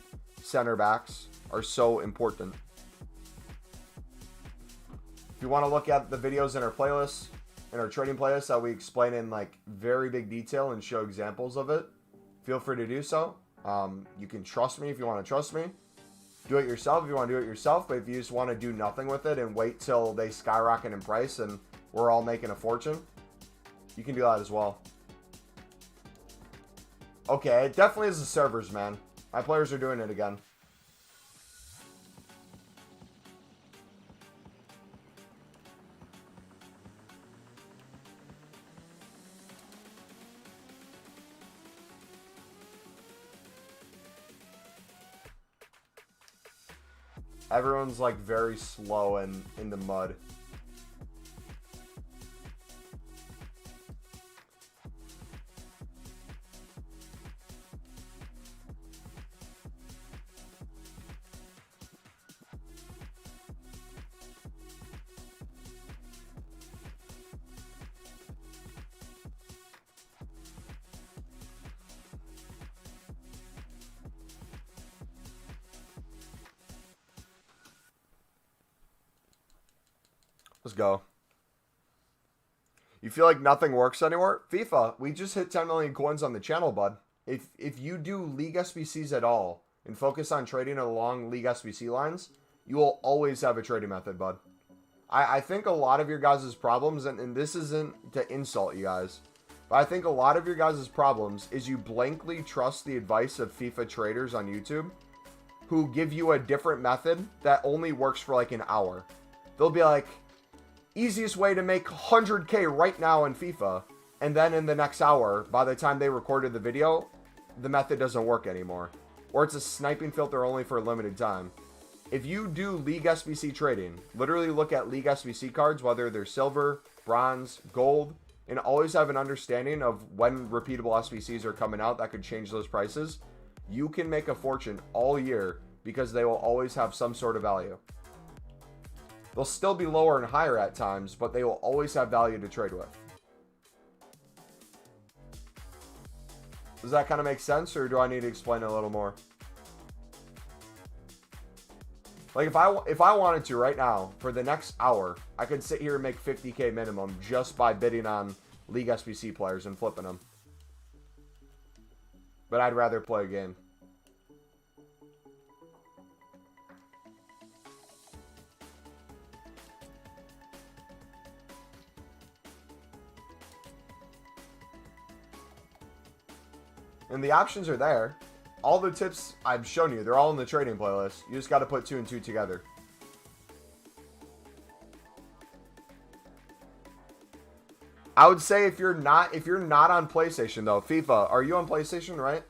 center backs, are so important. If you want to look at the videos in our playlist, in our trading playlist that we explain in like very big detail and show examples of it, feel free to do so. You can trust me if you want to trust me. Do it yourself if you want to do it yourself, but if you just want to do nothing with it and wait till they skyrocket in price and we're all making a fortune, you can do that as well. Okay, it definitely is the servers, man. My players are doing it again. Everyone's like very slow and in the mud. Let's go. You feel like nothing works anymore? FIFA, we just hit 10 million coins on the channel, bud. If you do League SBCs at all and focus on trading along League SBC lines, you will always have a trading method, bud. I think a lot of your guys' problems, and this isn't to insult you guys, but I think a lot of your guys' problems is you blankly trust the advice of FIFA traders on YouTube who give you a different method that only works for like an hour. They'll be like, easiest way to make 100K right now in FIFA. And then in the next hour, by the time they recorded the video, the method doesn't work anymore. Or it's a sniping filter only for a limited time. If you do League SBC trading, literally look at League SBC cards, whether they're silver, bronze, gold, and always have an understanding of when repeatable SBCs are coming out that could change those prices, you can make a fortune all year because they will always have some sort of value. They'll still be lower and higher at times, but they will always have value to trade with. Does that kind of make sense, or do I need to explain it a little more? Like, if I wanted to right now, for the next hour, I could sit here and make 50K minimum just by bidding on League SBC players and flipping them. But I'd rather play a game. And the options are there. All the tips I've shown you, they're all in the trading playlist. You just got to put 2 and 2 together. I would say if you're not on PlayStation though, FIFA, are you on PlayStation, right?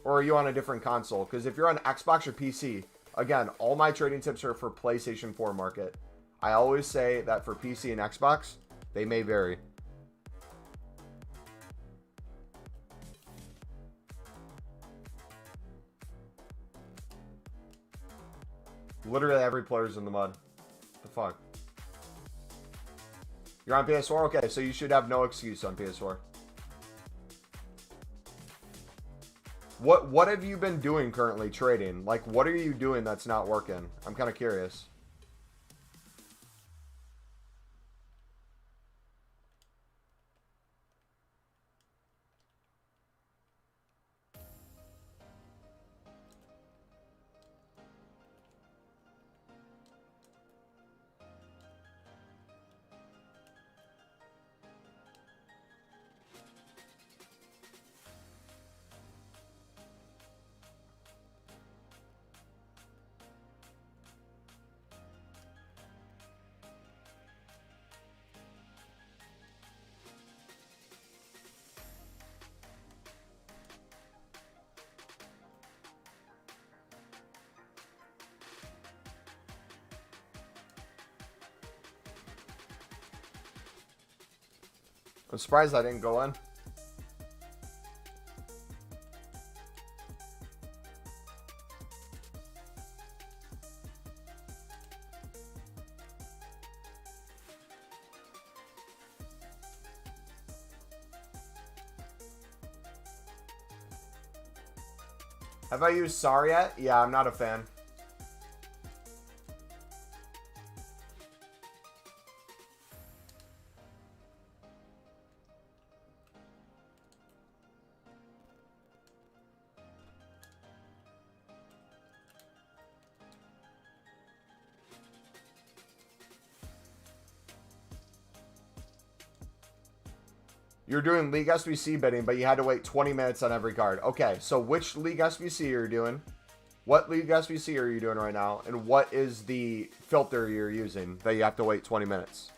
Or are you on a different console? Because if you're on Xbox or PC, again, all my trading tips are for PlayStation 4 market. I always say that for PC and Xbox, they may vary. Literally every player's in the mud. What the fuck? You're on PS4? Okay, so you should have no excuse on PS4. What have you been doing currently trading? Like, what are you doing that's not working? I'm kind of curious. I'm surprised I didn't go in. Have I used SAR yet? Yeah, I'm not a fan. You're doing League SBC bidding, but you had to wait 20 minutes on every card. Okay, so which League SBC are you doing? What League SBC are you doing right now? And what is the filter you're using that you have to wait 20 minutes?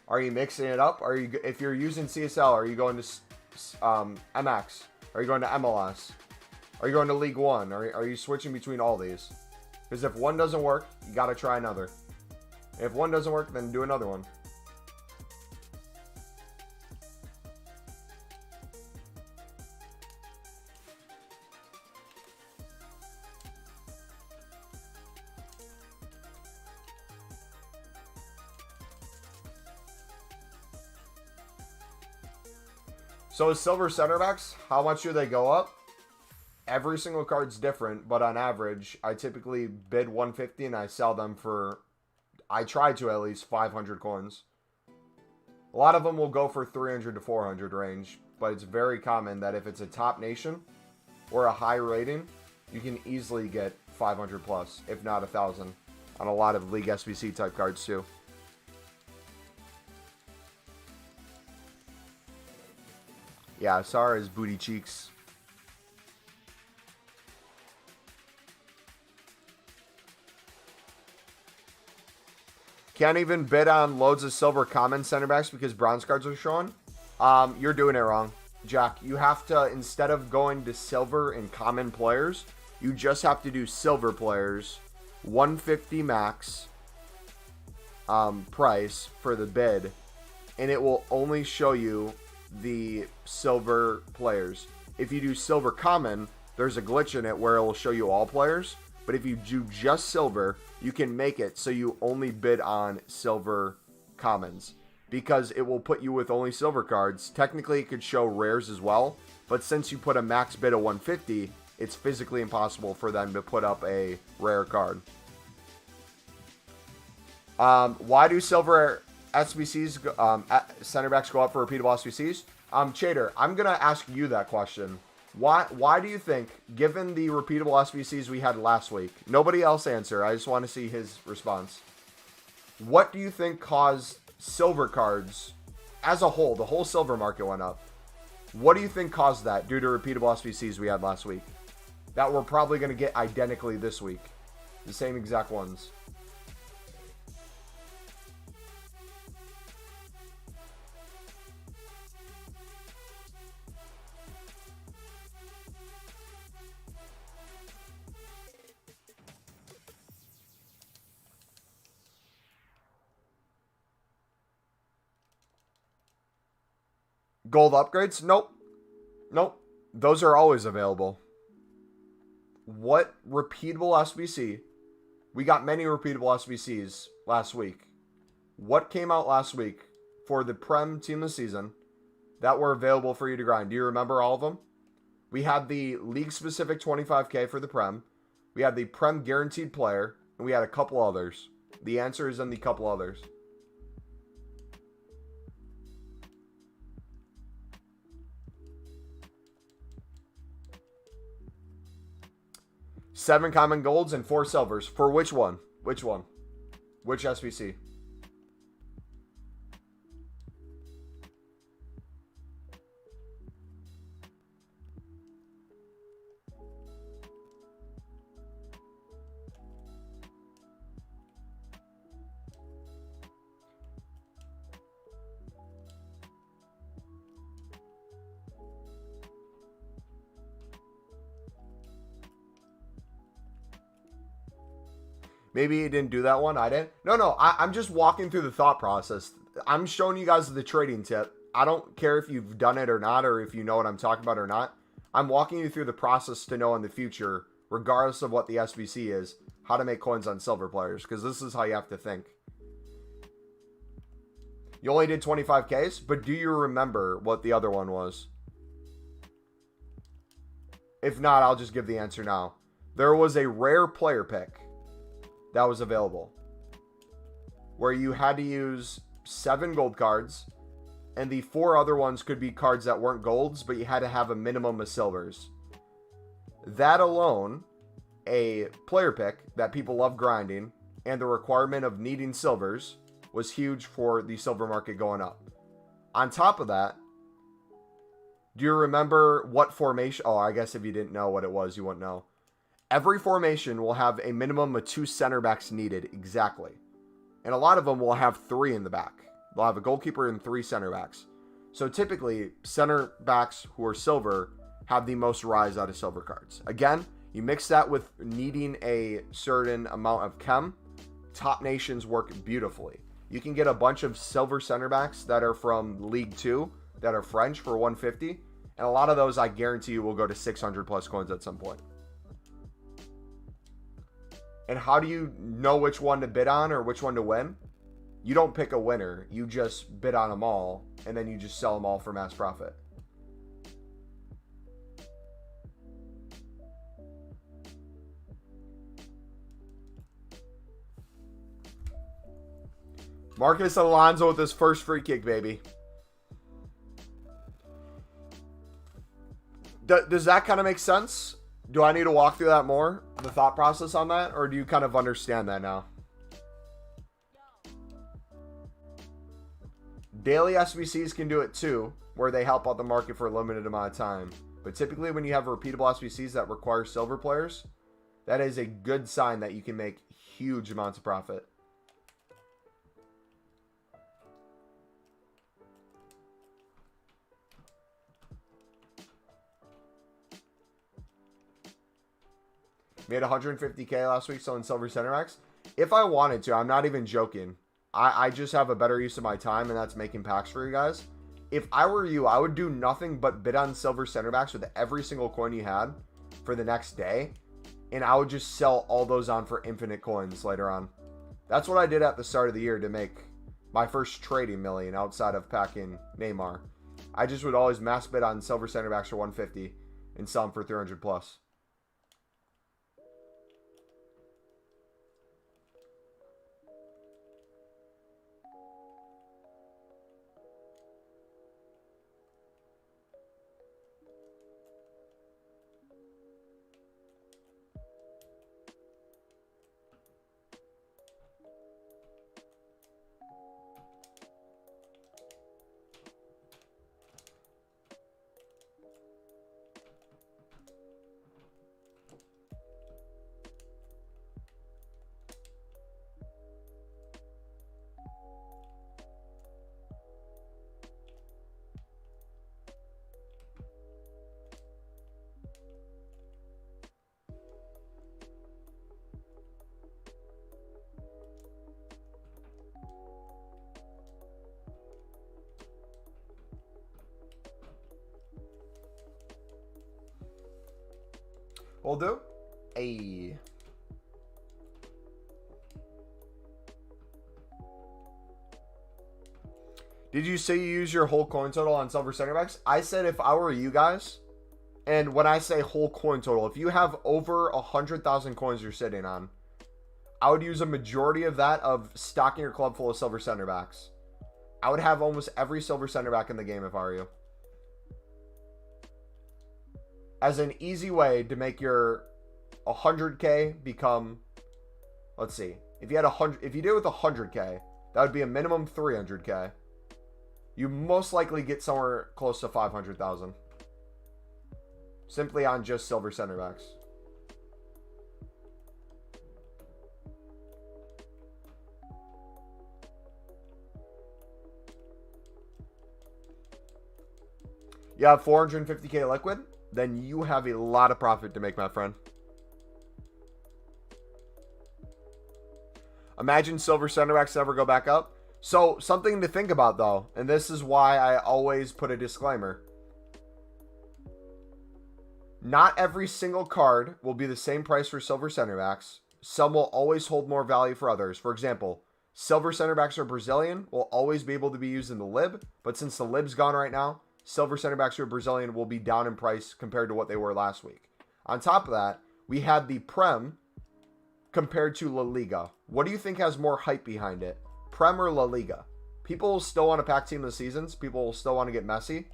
Are you mixing it up? Are you, if you're using CSL, are you going to MX? Are you going to MLS? Are you going to League One? Are you switching between all these? Because if one doesn't work, you got to try another. If one doesn't work, then do another one. So silver center backs, how much do they go up? Every single card's different, but on average, I typically bid 150 and I sell them for, I try to at least 500 coins. A lot of them will go for 300 to 400 range, but it's very common that if it's a top nation or a high rating, you can easily get 500 plus, if not 1,000, on a lot of League SBC type cards too. Yeah, Sarah is booty cheeks. Can't even bid on loads of silver common center backs because bronze cards are showing. You're doing it wrong, Jack. You have to, instead of going to silver and common players, you just have to do silver players, 150 max price for the bid, and it will only show you the silver players. If you do silver common, there's a glitch in it where it will show you all players, but if you do just silver, you can make it so you only bid on silver commons, because it will put you with only silver cards. Technically it could show rares as well, but since you put a max bid of 150, it's physically impossible for them to put up a rare card. Why do silver SBCs, center backs go up for repeatable SBCs? Chader, I'm going to ask you that question. Why do you think, given the repeatable SBCs we had last week, nobody else answer, I just want to see his response. What do you think caused silver cards, as a whole, the whole silver market went up? What do you think caused that due to repeatable SBCs we had last week? That we're probably going to get identically this week. The same exact ones. Gold upgrades? Nope. Nope. Those are always available. What repeatable SBC? We got many repeatable SBCs last week. What came out last week for the Prem Team of the Season that were available for you to grind? Do you remember all of them? We had the league-specific 25k for the Prem. We had the Prem Guaranteed Player. And we had a couple others. The answer is in the couple others. Seven common golds and 4 silvers. For which one? Which one? Which SBC? Maybe he didn't do that one. I didn't. No, I'm just walking through the thought process. I'm showing you guys the trading tip. I don't care if you've done it or not, or if you know what I'm talking about or not. I'm walking you through the process to know in the future, regardless of what the SBC is, how to make coins on silver players, because this is how you have to think. You only did 25Ks, but do you remember what the other one was? If not, I'll just give the answer now. There was a rare player pick that was available where you had to use 7 gold cards, and the 4 other ones could be cards that weren't golds, but you had to have a minimum of silvers. That alone, a player pick that people love grinding, and the requirement of needing silvers was huge for the silver market going up. On top of that, do you remember what formation? Oh, I guess if you didn't know what it was, you wouldn't know. Every formation will have a minimum of 2 center backs needed exactly. And a lot of them will have 3 in the back. They'll have a goalkeeper and 3 center backs. So typically, center backs who are silver have the most rise out of silver cards. Again, you mix that with needing a certain amount of chem. Top nations work beautifully. You can get a bunch of silver center backs that are from League 2 that are French for 150. And a lot of those, I guarantee you, will go to 600 plus coins at some point. And how do you know which one to bid on or which one to win? You don't pick a winner. You just bid on them all, and then you just sell them all for mass profit. Marcus Alonso with his first free kick, baby. Does that kind of make sense? Do I need to walk through that more? The thought process on that? Or do you kind of understand that now? Daily SBCs can do it too, where they help out the market for a limited amount of time. But typically when you have repeatable SBCs that require silver players, that is a good sign that you can make huge amounts of profit. Made 150K last week selling silver center backs. If I wanted to, I'm not even joking. I just have a better use of my time, and that's making packs for you guys. If I were you, I would do nothing but bid on silver center backs with every single coin you had for the next day. And I would just sell all those on for infinite coins later on. That's what I did at the start of the year to make my first trading million outside of packing Neymar. I just would always mass bid on silver center backs for 150 and sell them for 300 plus. Will do. Hey. Did you say you use your whole coin total on silver center backs? I said if I were you guys, and when I say whole coin total, if you have over 100,000 coins you're sitting on, I would use a majority of that of stocking your club full of silver center backs. I would have almost every silver center back in the game if I were you. As an easy way to make your 100K become, let's see, if you had 100, if you did it with 100K, that would be a minimum 300K. You most likely get somewhere close to 500,000 simply on just silver center backs. You have 450K liquid, then you have a lot of profit to make, my friend. Imagine silver center backs never go back up. So, something to think about, though, and this is why I always put a disclaimer. Not every single card will be the same price for silver center backs. Some will always hold more value for others. For example, silver center backs are Brazilian will always be able to be used in the lib, but since the lib's gone right now, silver center backs who are Brazilian will be down in price compared to what they were last week. On top of that, we had the Prem compared to La Liga. What do you think has more hype behind it? Prem or La Liga? People will still want to pack team of the seasons. People will still want to get Messi.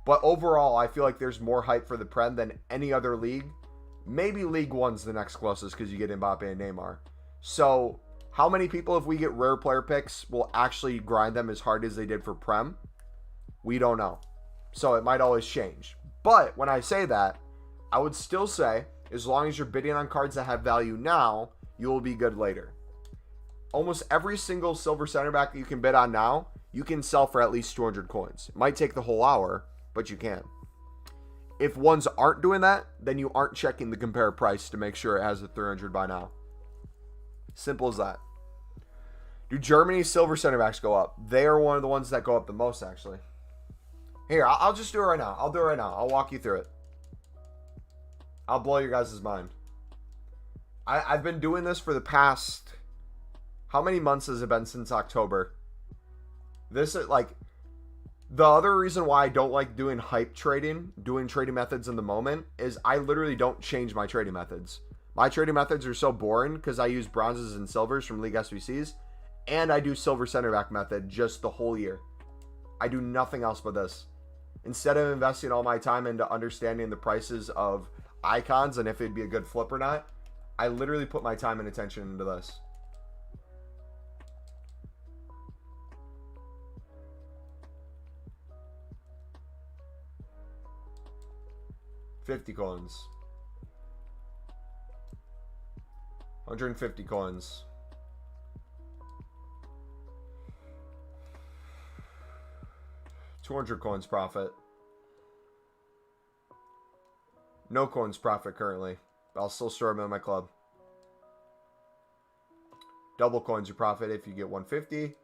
But overall, I feel like there's more hype for the Prem than any other league. Maybe League One's the next closest because you get Mbappe and Neymar. So, how many people, if we get rare player picks, will actually grind them as hard as they did for Prem? We don't know. So, it might always change. But, when I say that, I would still say, as long as you're bidding on cards that have value now, you will be good later. Almost every single silver center back that you can bid on now, you can sell for at least 200 coins. It might take the whole hour, but you can. If ones aren't doing that, then you aren't checking the compare price to make sure it has a 300 by now. Simple as that. Do Germany's silver center backs go up? They are one of the ones that go up the most, actually. Here, I'll just do it right now. I'll do it right now. I'll walk you through it. I'll blow your guys' mind. I've been doing this for the past... How many months has it been since October? This is like... The other reason why I don't like doing hype trading, doing trading methods in the moment, is I literally don't change my trading methods. My trading methods are so boring because I use bronzes and silvers from League SBCs, and I do silver center back method just the whole year. I do nothing else but this. Instead of investing all my time into understanding the prices of icons and if it'd be a good flip or not, I literally put my time and attention into this. $50 coins. 150 coins. $200 coins profit. No coins profit currently, but I'll still store them in my club. Double coins you profit if you get 150.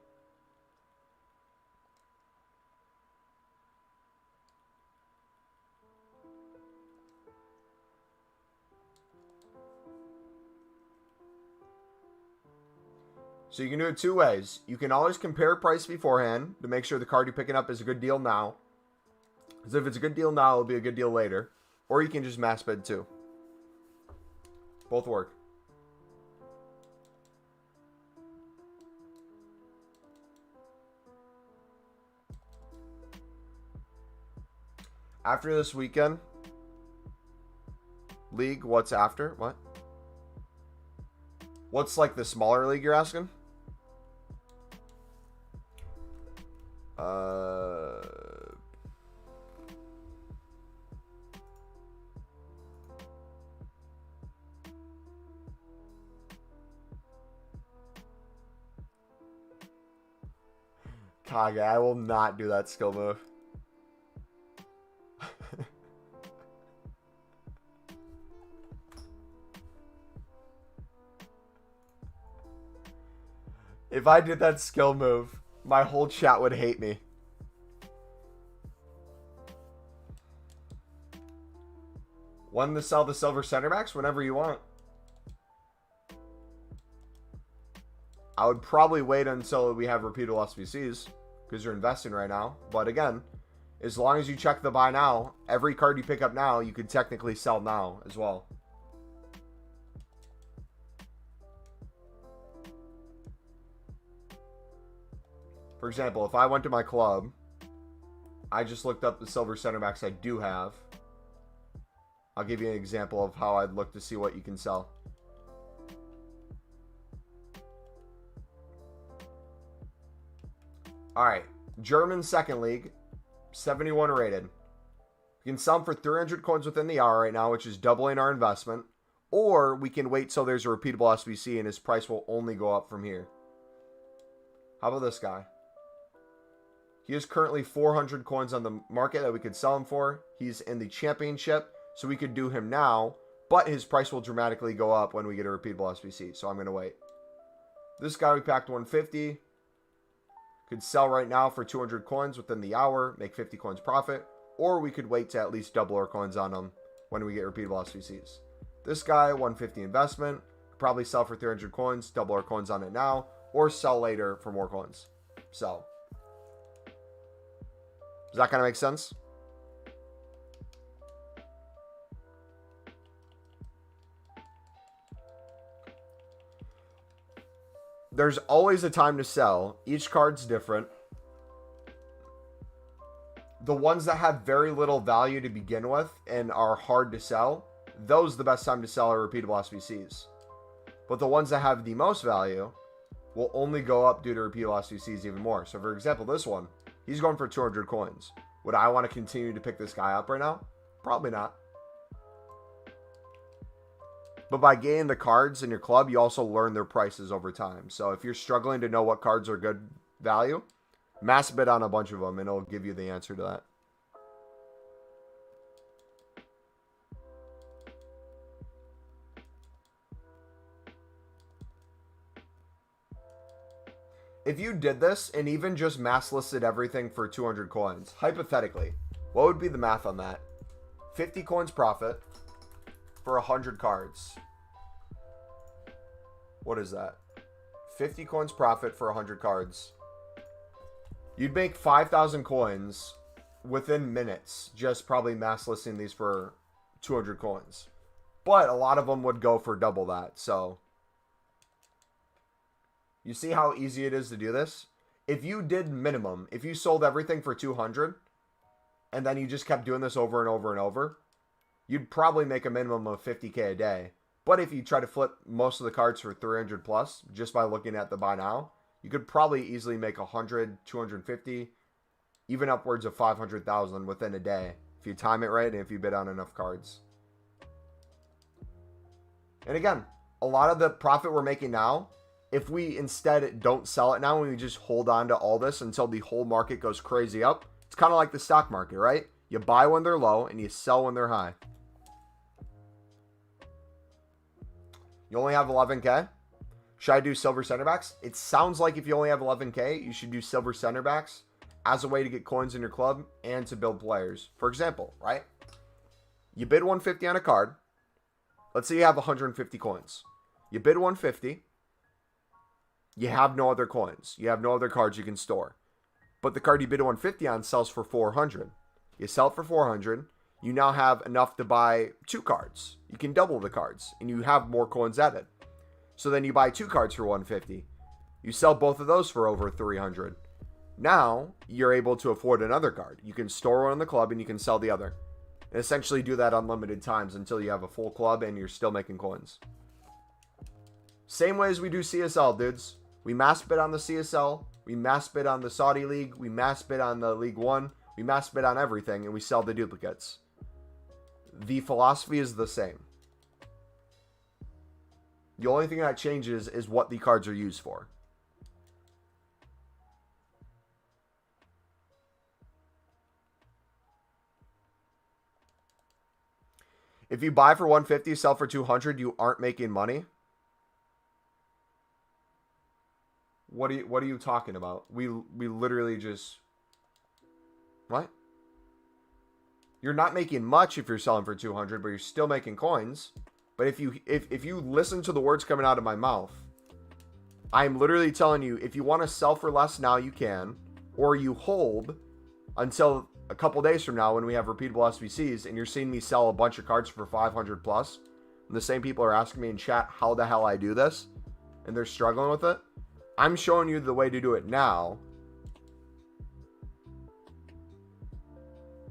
So you can do it two ways. You can always compare price beforehand to make sure the card you're picking up is a good deal now. Because if it's a good deal now, it'll be a good deal later. Or you can just mass bid too. Both work. After this weekend, league, what's after? What? What's like the smaller league you're asking? Kage, I will not do that skill move. If I did that skill move, my whole chat would hate me. When to sell the silver center backs? Whenever you want. I would probably wait until we have repeatable SBCs because you're investing right now. But again, as long as you check the buy now, every card you pick up now, you could technically sell now as well. For example, if I went to my club, I just looked up the silver center backs I do have. I'll give you an example of how I'd look to see what you can sell. Alright, German second league, 71 rated. You can sell them for 300 coins within the hour right now, which is doubling our investment. Or we can wait till there's a repeatable SBC and his price will only go up from here. How about this guy? He has currently 400 coins on the market that we could sell him for. He's in the championship, so we could do him now, but his price will dramatically go up when we get a repeatable SBC, so I'm going to wait. This guy we packed 150. Could sell right now for 200 coins within the hour, make 50 coins profit, or we could wait to at least double our coins on them when we get repeatable SBCs. This guy, 150 investment, probably sell for 300 coins, double our coins on it now, or sell later for more coins. So, does that kind of make sense? There's always a time to sell. Each card's different. The ones that have very little value to begin with and are hard to sell, those the best time to sell are repeatable SBCs. But the ones that have the most value will only go up due to repeatable SBCs even more. So for example, this one, he's going for 200 coins. Would I want to continue to pick this guy up right now? Probably not. But by getting the cards in your club, you also learn their prices over time. So if you're struggling to know what cards are good value, mass bid on a bunch of them and it'll give you the answer to that. If you did this and even just mass listed everything for 200 coins, hypothetically, what would be the math on that? 50 coins profit for 100 cards. What is that? 50 coins profit for 100 cards. You'd make 5,000 coins within minutes, just probably mass listing these for 200 coins. But a lot of them would go for double that, so you see how easy it is to do this? If you did minimum, if you sold everything for 200, and then you just kept doing this over and over and over, you'd probably make a minimum of 50K a day. But if you try to flip most of the cards for 300 plus, just by looking at the buy now, you could probably easily make 100, 250, even upwards of 500,000 within a day. If you time it right and if you bid on enough cards. And again, a lot of the profit we're making now, if we instead don't sell it now and we just hold on to all this until the whole market goes crazy up, it's kind of like the stock market, right? You buy when they're low and you sell when they're high. You only have 11K? Should I do silver center backs? It sounds like if you only have 11K, you should do silver center backs as a way to get coins in your club and to build players. For example, right? You bid 150 on a card. Let's say you have 150 coins. You bid 150. You have no other coins. You have no other cards you can store. But the card you bid 150 on sells for 400. You sell it for 400. You now have enough to buy 2 cards. You can double the cards, and you have more coins added. So then you buy 2 cards for 150. You sell both of those for over 300. Now, you're able to afford another card. You can store one in the club, and you can sell the other. And essentially do that unlimited times until you have a full club, and you're still making coins. Same way as we do CSL, dudes. We mass bid on the CSL. We mass bid on the Saudi League. We mass bid on the League One. We mass bid on everything, and we sell the duplicates. The philosophy is the same. The only thing that changes is what the cards are used for. If you buy for 150, sell for 200, you aren't making money. What are you talking about? We literally just... What? You're not making much if you're selling for 200, but you're still making coins. But if you listen to the words coming out of my mouth, I'm literally telling you, if you want to sell for less now, you can. Or you hold until a couple days from now when we have repeatable SBCs and you're seeing me sell a bunch of cards for 500 plus. And the same people are asking me in chat how the hell I do this. And they're struggling with it. I'm showing you the way to do it now.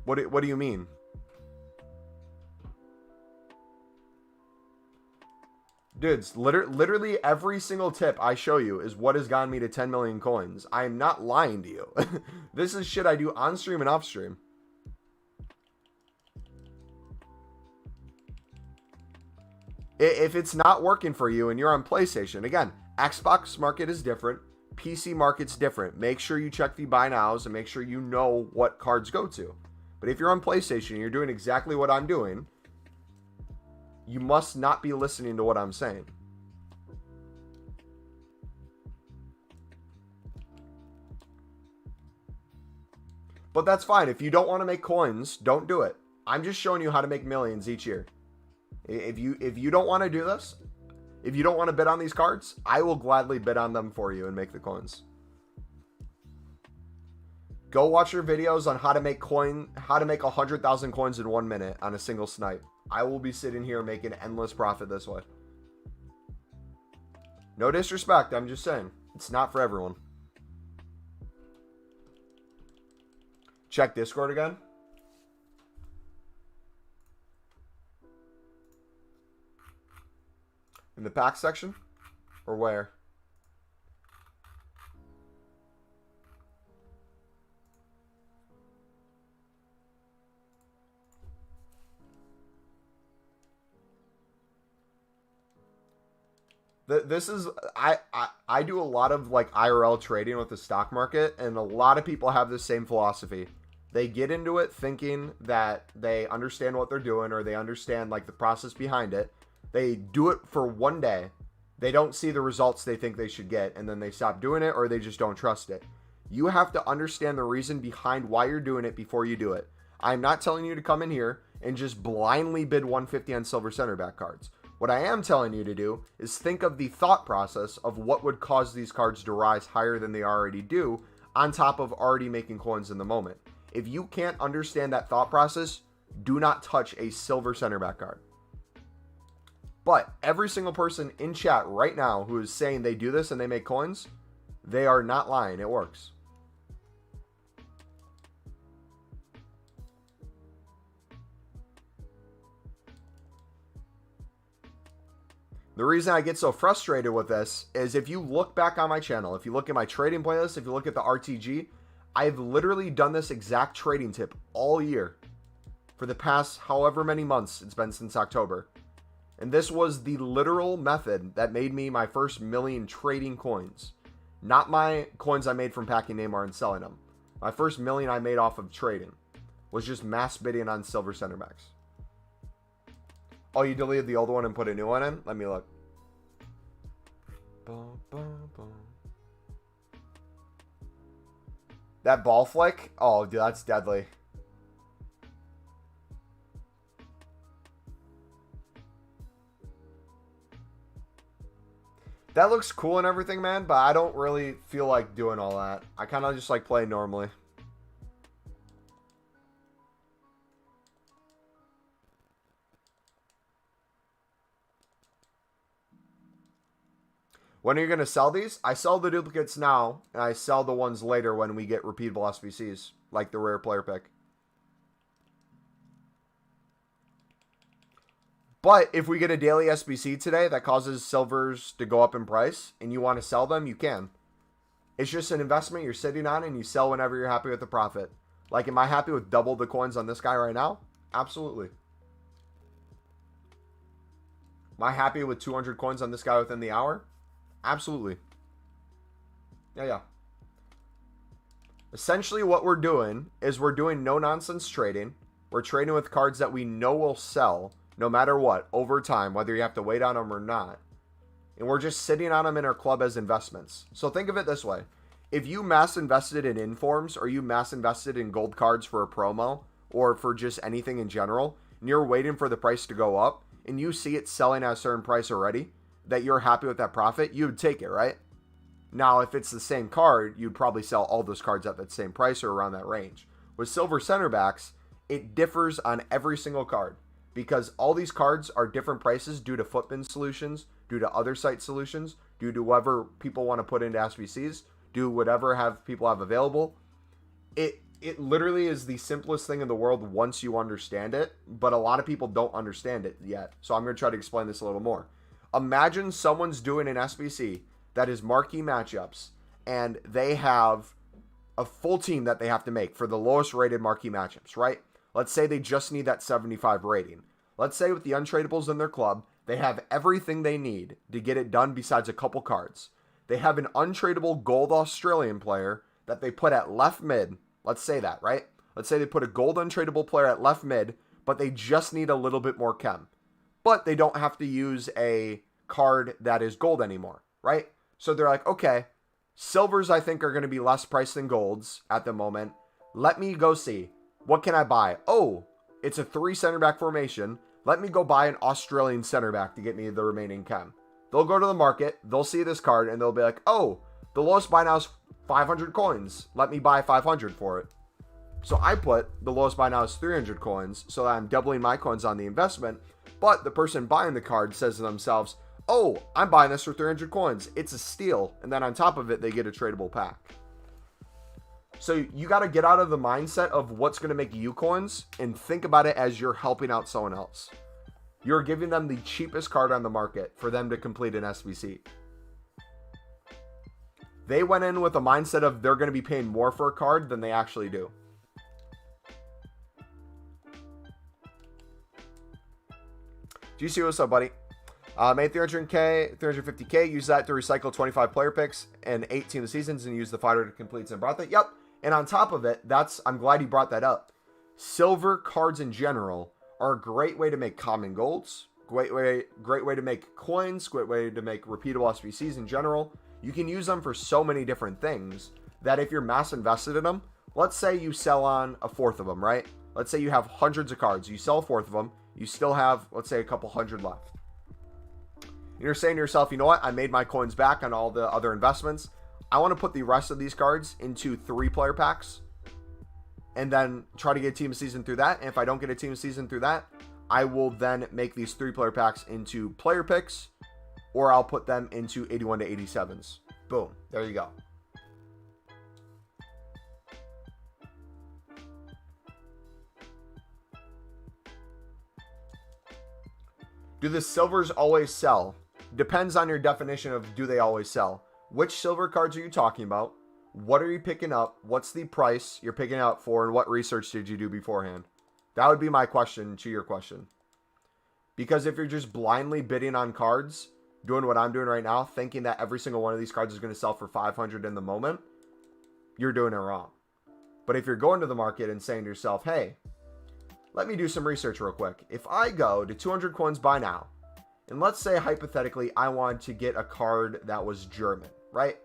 What do you mean? Dudes, literally every single tip I show you is what has gotten me to 10 million coins. I am not lying to you. This is shit I do on stream and off stream. If it's not working for you and you're on PlayStation, again, Xbox market is different. PC market's different. Make sure you check the buy nows and make sure you know what cards go to. But if you're on PlayStation and you're doing exactly what I'm doing, you must not be listening to what I'm saying. But that's fine. If you don't want to make coins, don't do it. I'm just showing you how to make millions each year. If you don't want to do this, if you don't want to bid on these cards, I will gladly bid on them for you and make the coins. Go watch your videos on how to make 100,000 coins in 1 minute on a single snipe. I will be sitting here making endless profit this way. No disrespect, I'm just saying. It's not for everyone. Check Discord again. In the pack section? Or where? This is, I do a lot of like IRL trading with the stock market, and a lot of people have this same philosophy. They get into it thinking that they understand what they're doing, or they understand like the process behind it. They do it for 1 day. They don't see the results they think they should get, and then they stop doing it, or they just don't trust it. You have to understand the reason behind why you're doing it before you do it. I'm not telling you to come in here and just blindly bid 150 on silver center back cards. What I am telling you to do is think of the thought process of what would cause these cards to rise higher than they already do, on top of already making coins in the moment. If you can't understand that thought process, do not touch a silver center back card. But every single person in chat right now who is saying they do this and they make coins, they are not lying. It works. The reason I get so frustrated with this is if you look back on my channel, if you look at my trading playlist, if you look at the RTG, I've literally done this exact trading tip all year for the past however many months it's been since October. And this was the literal method that made me my first million trading coins. Not my coins I made from packing Neymar and selling them. My first million I made off of trading was just mass bidding on silver center backs. Oh, you deleted the old one and put a new one in? Let me look. Boom, boom, boom. That ball flick? Oh, dude, that's deadly. That looks cool and everything, man, but I don't really feel like doing all that. I kind of just like play normally. When are you going to sell these? I sell the duplicates now, and I sell the ones later when we get repeatable SBCs, like the rare player pick. But if we get a daily SBC today that causes silvers to go up in price, and you want to sell them, you can. It's just an investment you're sitting on, and you sell whenever you're happy with the profit. Like, am I happy with double the coins on this guy right now? Absolutely. Am I happy with 200 coins on this guy within the hour? Absolutely. Yeah. Essentially what we're doing is we're doing no nonsense trading. We're trading with cards that we know will sell no matter what over time, whether you have to wait on them or not. And we're just sitting on them in our club as investments. So think of it this way. If you mass invested in informs, or you mass invested in gold cards for a promo, or for just anything in general, and you're waiting for the price to go up, and you see it selling at a certain price already, that you're happy with that profit, you would take it, right? Now, if it's the same card, you'd probably sell all those cards at that same price or around that range. With silver center backs, it differs on every single card because all these cards are different prices due to footbin solutions, due to other site solutions, due to whatever people want to put into SBCs, do whatever people have available. It literally is the simplest thing in the world once you understand it, but a lot of people don't understand it yet. So I'm going to try to explain this a little more. Imagine someone's doing an SBC that is marquee matchups, and they have a full team that they have to make for the lowest rated marquee matchups, right? Let's say they just need that 75 rating. Let's say with the untradables in their club, they have everything they need to get it done besides a couple cards. They have an untradable gold Australian player that they put at left mid. Let's say that, right? Let's say they put a gold untradable player at left mid, but they just need a little bit more chem. But they don't have to use a card that is gold anymore, right? So they're like, okay, silvers I think are going to be less priced than golds at the moment. Let me go see. What can I buy? Oh, it's a 3 center back formation. Let me go buy an Australian center back to get me the remaining chem. They'll go to the market. They'll see this card and they'll be like, oh, the lowest buy now is 500 coins. Let me buy 500 for it. So I put the lowest buy now is 300 coins, so that I'm doubling my coins on the investment. But the person buying the card says to themselves, oh, I'm buying this for 300 coins. It's a steal. And then on top of it, they get a tradable pack. So you got to get out of the mindset of what's going to make you coins and think about it as you're helping out someone else. You're giving them the cheapest card on the market for them to complete an SBC. They went in with a mindset of they're going to be paying more for a card than they actually do. Do you see what's up, buddy? Made 300k, 350k. Use that to recycle 25 player picks and 8 team of seasons and use the fighter to complete and brought that. Yep. And on top of it, I'm glad you brought that up. Silver cards in general are a great way to make common golds. Great way to make coins. Great way to make repeatable SBCs in general. You can use them for so many different things that if you're mass invested in them, let's say you sell on a fourth of them, right? Let's say you have hundreds of cards. You sell a fourth of them. You still have, let's say, a couple hundred left. You're saying to yourself, you know what? I made my coins back on all the other investments. I want to put the rest of these cards into 3 player packs and then try to get a team of season through that. And if I don't get a team of season through that, I will then make these 3 player packs into player picks, or I'll put them into 81 to 87s. Boom. There you go. Do the silvers always sell? Depends on your definition of do they always sell. Which silver cards are you talking about? What are you picking up? What's the price you're picking up for? And what research did you do beforehand? That would be my question to your question. Because if you're just blindly bidding on cards, doing what I'm doing right now, thinking that every single one of these cards is going to sell for 500 in the moment, you're doing it wrong. But if you're going to the market and saying to yourself, hey, let me do some research real quick. If I go to 200 coins buy now, and let's say hypothetically I wanted to get a card that was German, right?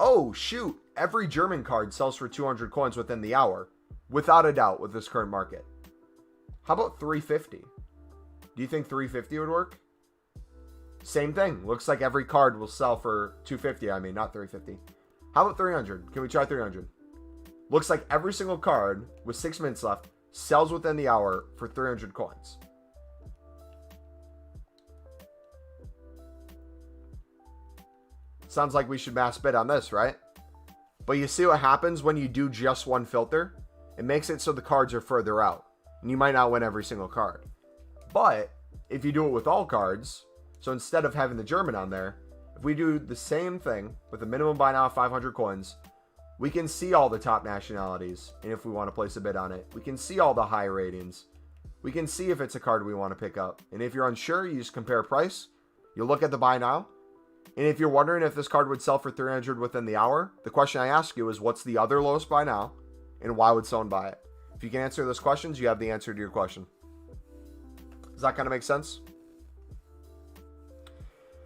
Oh, shoot. Every German card sells for 200 coins within the hour, without a doubt, with this current market. How about 350? Do you think 350 would work? Same thing. Looks like every card will sell for 250. I mean, not 350. How about 300? Can we try 300? Looks like every single card with 6 minutes left sells within the hour for 300 coins. Sounds like we should mass bid on this, right? But you see what happens when you do just one filter? It makes it so the cards are further out. And you might not win every single card. But if you do it with all cards, so instead of having the German on there, if we do the same thing with a minimum buy now of 500 coins, we can see all the top nationalities. And if we want to place a bid on it, we can see all the high ratings. We can see if it's a card we want to pick up. And if you're unsure, you just compare price. You look at the buy now. And if you're wondering if this card would sell for 300 within the hour, the question I ask you is what's the other lowest buy now? And why would someone buy it? If you can answer those questions, you have the answer to your question. Does that kind of make sense?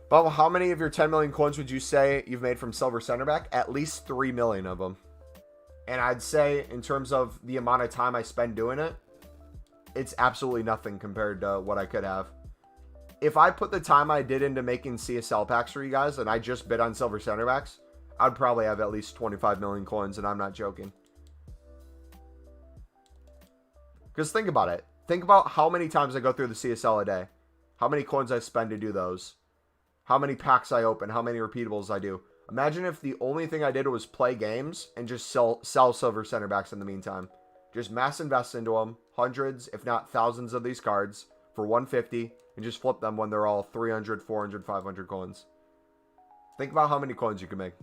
But how many of your 10 million coins would you say you've made from silver center back? At least 3 million of them. And I'd say in terms of the amount of time I spend doing it, it's absolutely nothing compared to what I could have. If I put the time I did into making CSL packs for you guys and I just bid on silver center backs, I'd probably have at least 25 million coins, and I'm not joking. Because think about it. Think about how many times I go through the CSL a day. How many coins I spend to do those. How many packs I open. How many repeatables I do. Imagine if the only thing I did was play games and just sell silver center backs in the meantime. Just mass invest into them. Hundreds, if not thousands of these cards for 150. And just flip them when they're all 300, 400, 500 coins. Think about how many coins you can make.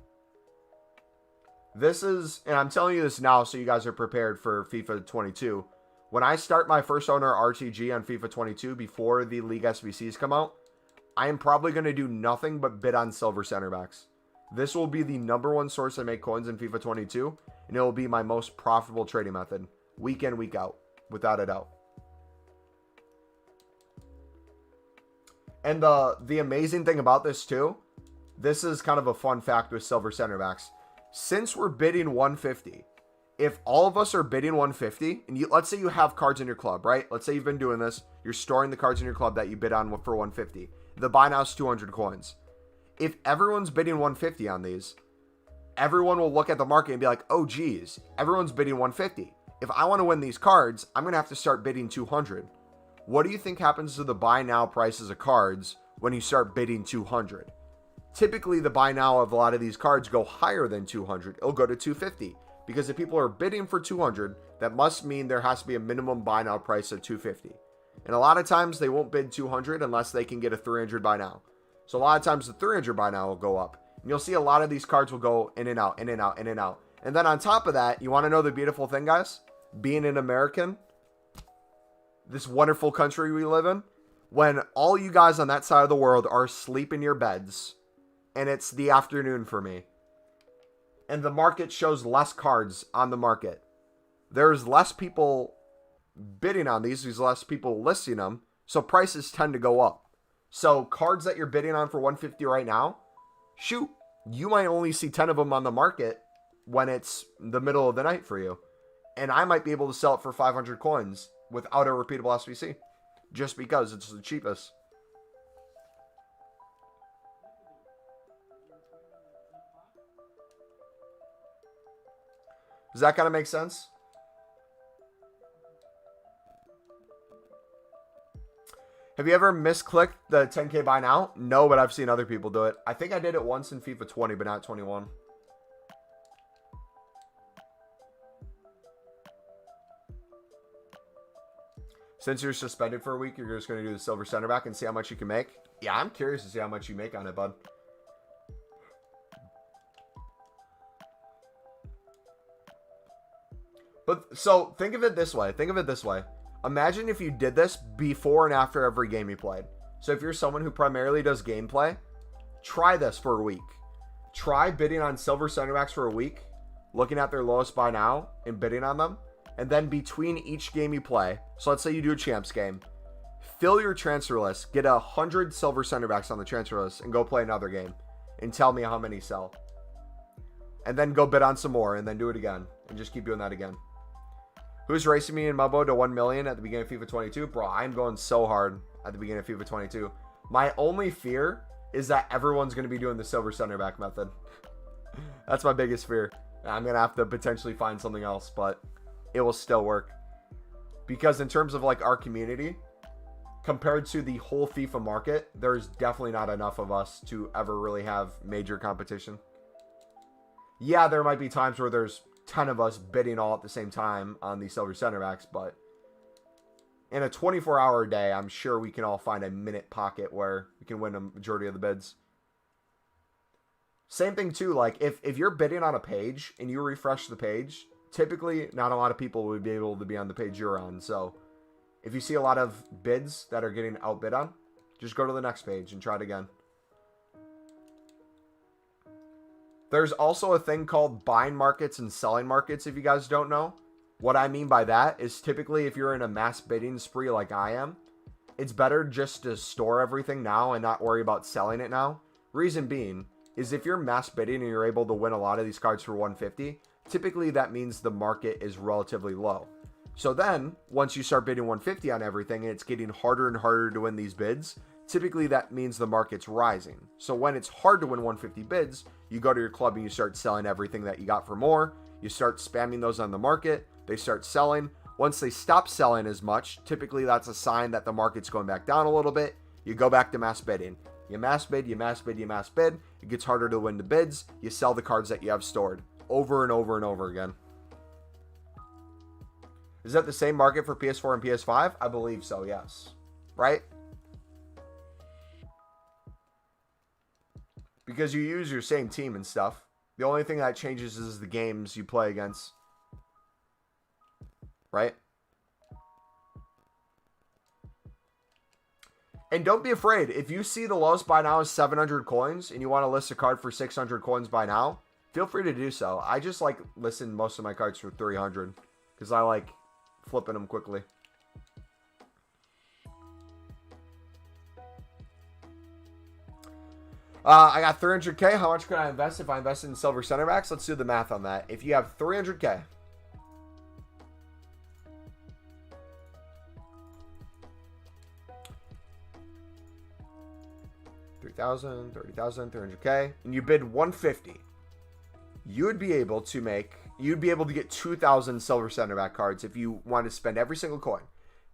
This is, and I'm telling you this now so you guys are prepared for FIFA 22. When I start my first owner RTG on FIFA 22 before the League SBCs come out, I am probably going to do nothing but bid on silver center backs. This will be the #1 source I make coins in FIFA 22, and it will be my most profitable trading method, week in, week out, without a doubt. And the amazing thing about this too, this is kind of a fun fact with silver center backs. Since we're bidding 150, if all of us are bidding 150, and let's say you have cards in your club, right? Let's say you've been doing this. You're storing the cards in your club that you bid on for 150. The buy now is 200 coins. If everyone's bidding 150 on these, everyone will look at the market and be like, oh, geez, everyone's bidding 150. If I want to win these cards, I'm going to have to start bidding 200. What do you think happens to the buy now prices of cards when you start bidding 200? Typically, the buy now of a lot of these cards go higher than 200. It'll go to 250. Because if people are bidding for 200, that must mean there has to be a minimum buy now price of 250. And a lot of times they won't bid 200 unless they can get a 300 buy now. So a lot of times the 300 buy now will go up. And you'll see a lot of these cards will go in and out, in and out, in and out. And then on top of that, you want to know the beautiful thing, guys? Being an American, this wonderful country we live in, when all you guys on that side of the world are asleep in your beds, and it's the afternoon for me, and the market shows less cards on the market. There's less people bidding on these. There's less people listing them. So prices tend to go up. So cards that you're bidding on for 150 right now, shoot, you might only see 10 of them on the market when it's the middle of the night for you. And I might be able to sell it for 500 coins without a repeatable SBC. Just because it's the cheapest. Does that kind of make sense? Have you ever misclicked the 10K buy now? No, but I've seen other people do it. I think I did it once in FIFA 20, but not 21. Since you're suspended for a week, you're just going to do the silver center back and see how much you can make? Yeah, I'm curious to see how much you make on it, bud. But so think of it this way. Imagine if you did this before and after every game you played. So if you're someone who primarily does gameplay, try this for a week. Try bidding on silver center backs for a week, looking at their lowest buy now and bidding on them. And then between each game you play, so let's say you do a champs game, fill your transfer list, get 100 silver center backs on the transfer list, and go play another game. And tell me how many sell. And then go bid on some more, and then do it again. And just keep doing that again. Who's racing me in Mumbo to 1 million at the beginning of FIFA 22? Bro, I'm going so hard at the beginning of FIFA 22. My only fear is that everyone's going to be doing the silver center back method. That's my biggest fear. I'm going to have to potentially find something else, but it will still work. Because in terms of like our community, compared to the whole FIFA market, there's definitely not enough of us to ever really have major competition. Yeah, there might be times where there's 10 of us bidding all at the same time on the silver center backs, but in a 24-hour day, I'm sure we can all find a minute pocket where we can win a majority of the bids. Same thing too, like if you're bidding on a page and you refresh the page, typically not a lot of people would be able to be on the page you're on. So if you see a lot of bids that are getting outbid on, just go to the next page and try it again. There's also a thing called buying markets and selling markets, if you guys don't know. What I mean by that is typically if you're in a mass bidding spree like I am, it's better just to store everything now and not worry about selling it now. Reason being is if you're mass bidding and you're able to win a lot of these cards for 150, typically that means the market is relatively low. So then, once you start bidding 150 on everything and it's getting harder and harder to win these bids, typically that means the market's rising. So when it's hard to win 150 bids, you go to your club and you start selling everything that you got for more. You start spamming those on the market. They start selling. Once they stop selling as much, typically that's a sign that the market's going back down a little bit. You go back to mass bidding. You mass bid, you mass bid, you mass bid. It gets harder to win the bids. You sell the cards that you have stored over and over and over again. Is that the same market for PS4 and PS5? I believe so, yes. Right? Because you use your same team and stuff. The only thing that changes is the games you play against. Right? And don't be afraid. If you see the lowest buy now is 700 coins and you want to list a card for 600 coins by now, feel free to do so. I just like listing most of my cards for 300 because I like flipping them quickly. I got 300K. How much could I invest if I invested in silver center backs? Let's do the math on that. If you have 300K 20,000, 30,000, 300K, and you bid 150, you would be able to get 2,000 silver center back cards if you want to spend every single coin.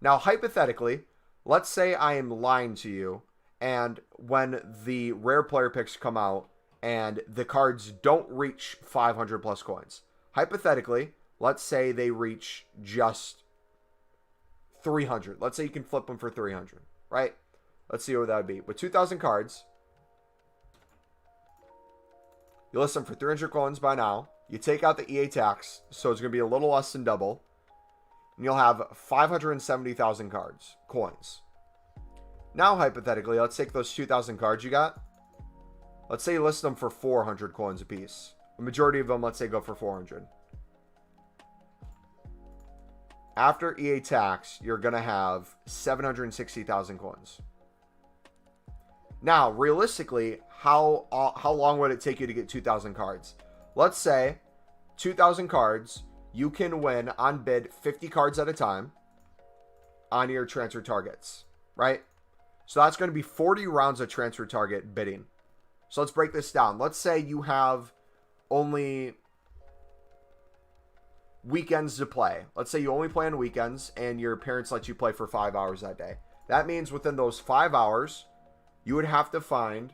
Now, hypothetically, let's say I am lying to you, and when the rare player picks come out and the cards don't reach 500 plus coins, hypothetically, let's say they reach just 300. Let's say you can flip them for 300, right? Let's see what that would be. With 2,000 cards, you list them for 300 coins by now. You take out the EA tax, so it's going to be a little less than double. And you'll have 570,000 coins. Now, hypothetically, let's take those 2,000 cards you got. Let's say you list them for 400 coins apiece. The majority of them, let's say, go for 400. After EA tax, you're going to have 760,000 coins. Now, realistically, how long would it take you to get 2,000 cards? Let's say 2,000 cards, you can win on bid 50 cards at a time on your transfer targets, right? So that's going to be 40 rounds of transfer target bidding. So let's break this down. Let's say you have only weekends to play. Let's say you only play on weekends and your parents let you play for 5 hours that day. That means within those 5 hours, you would have to find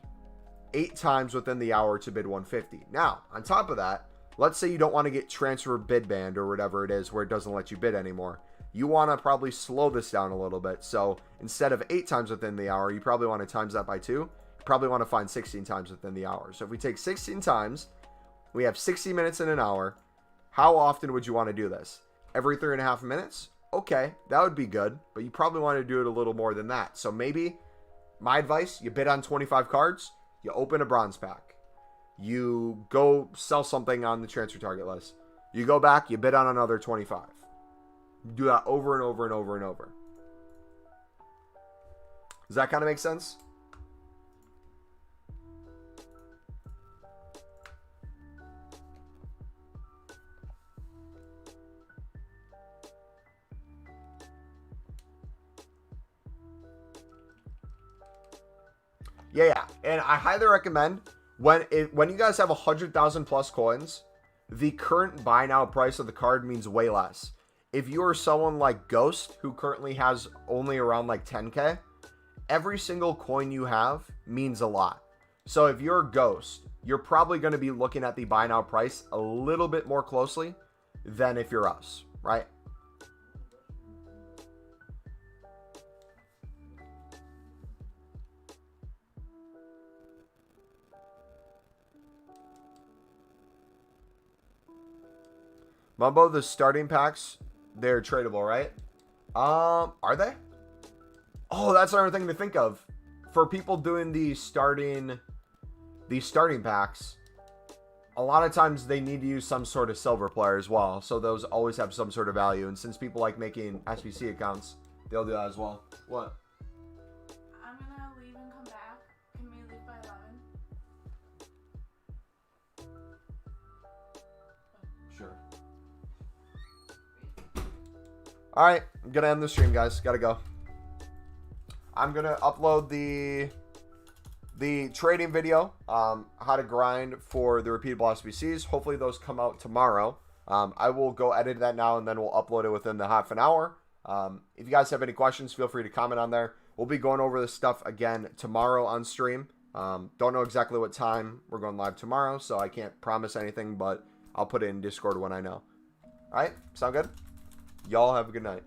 8 times within the hour to bid 150. Now, on top of that, let's say you don't want to get transfer bid banned or whatever it is where it doesn't let you bid anymore. You want to probably slow this down a little bit. So instead of 8 times within the hour, you probably want to times that by 2. You probably want to find 16 times within the hour. So if we take 16 times, we have 60 minutes in an hour. How often would you want to do this? Every 3.5 minutes? Okay, that would be good, but you probably want to do it a little more than that. So maybe, my advice, you bid on 25 cards, you open a bronze pack. You go sell something on the transfer target list. You go back, you bid on another 25. Do that over and over and over and over. Does that kind of make sense? Yeah. And I highly recommend when you guys have 100,000 plus coins, the current buy now price of the card means way less. If you are someone like Ghost, who currently has only around like 10K, every single coin you have means a lot. So if you're Ghost, you're probably going to be looking at the buy now price a little bit more closely than if you're us, right? Mumbo, the starting packs, they're tradable, right? Are they? Oh, that's another thing to think of. For people doing the starting packs, a lot of times they need to use some sort of silver player as well. So those always have some sort of value. And since people like making SBC accounts, they'll do that as well. What? I'm gonna leave and come back. Can we leave by 11? Sure. All right, I'm gonna end the stream, guys. Gotta go. I'm gonna upload the trading video, how to grind for the repeatable SBCs. Hopefully those come out tomorrow. I will go edit that now and then we'll upload it within the half an hour. If you guys have any questions, feel free to comment on there. We'll be going over this stuff again tomorrow on stream. Don't know exactly what time we're going live tomorrow, so I can't promise anything, but I'll put it in Discord when I know. All right, sound good? Y'all have a good night.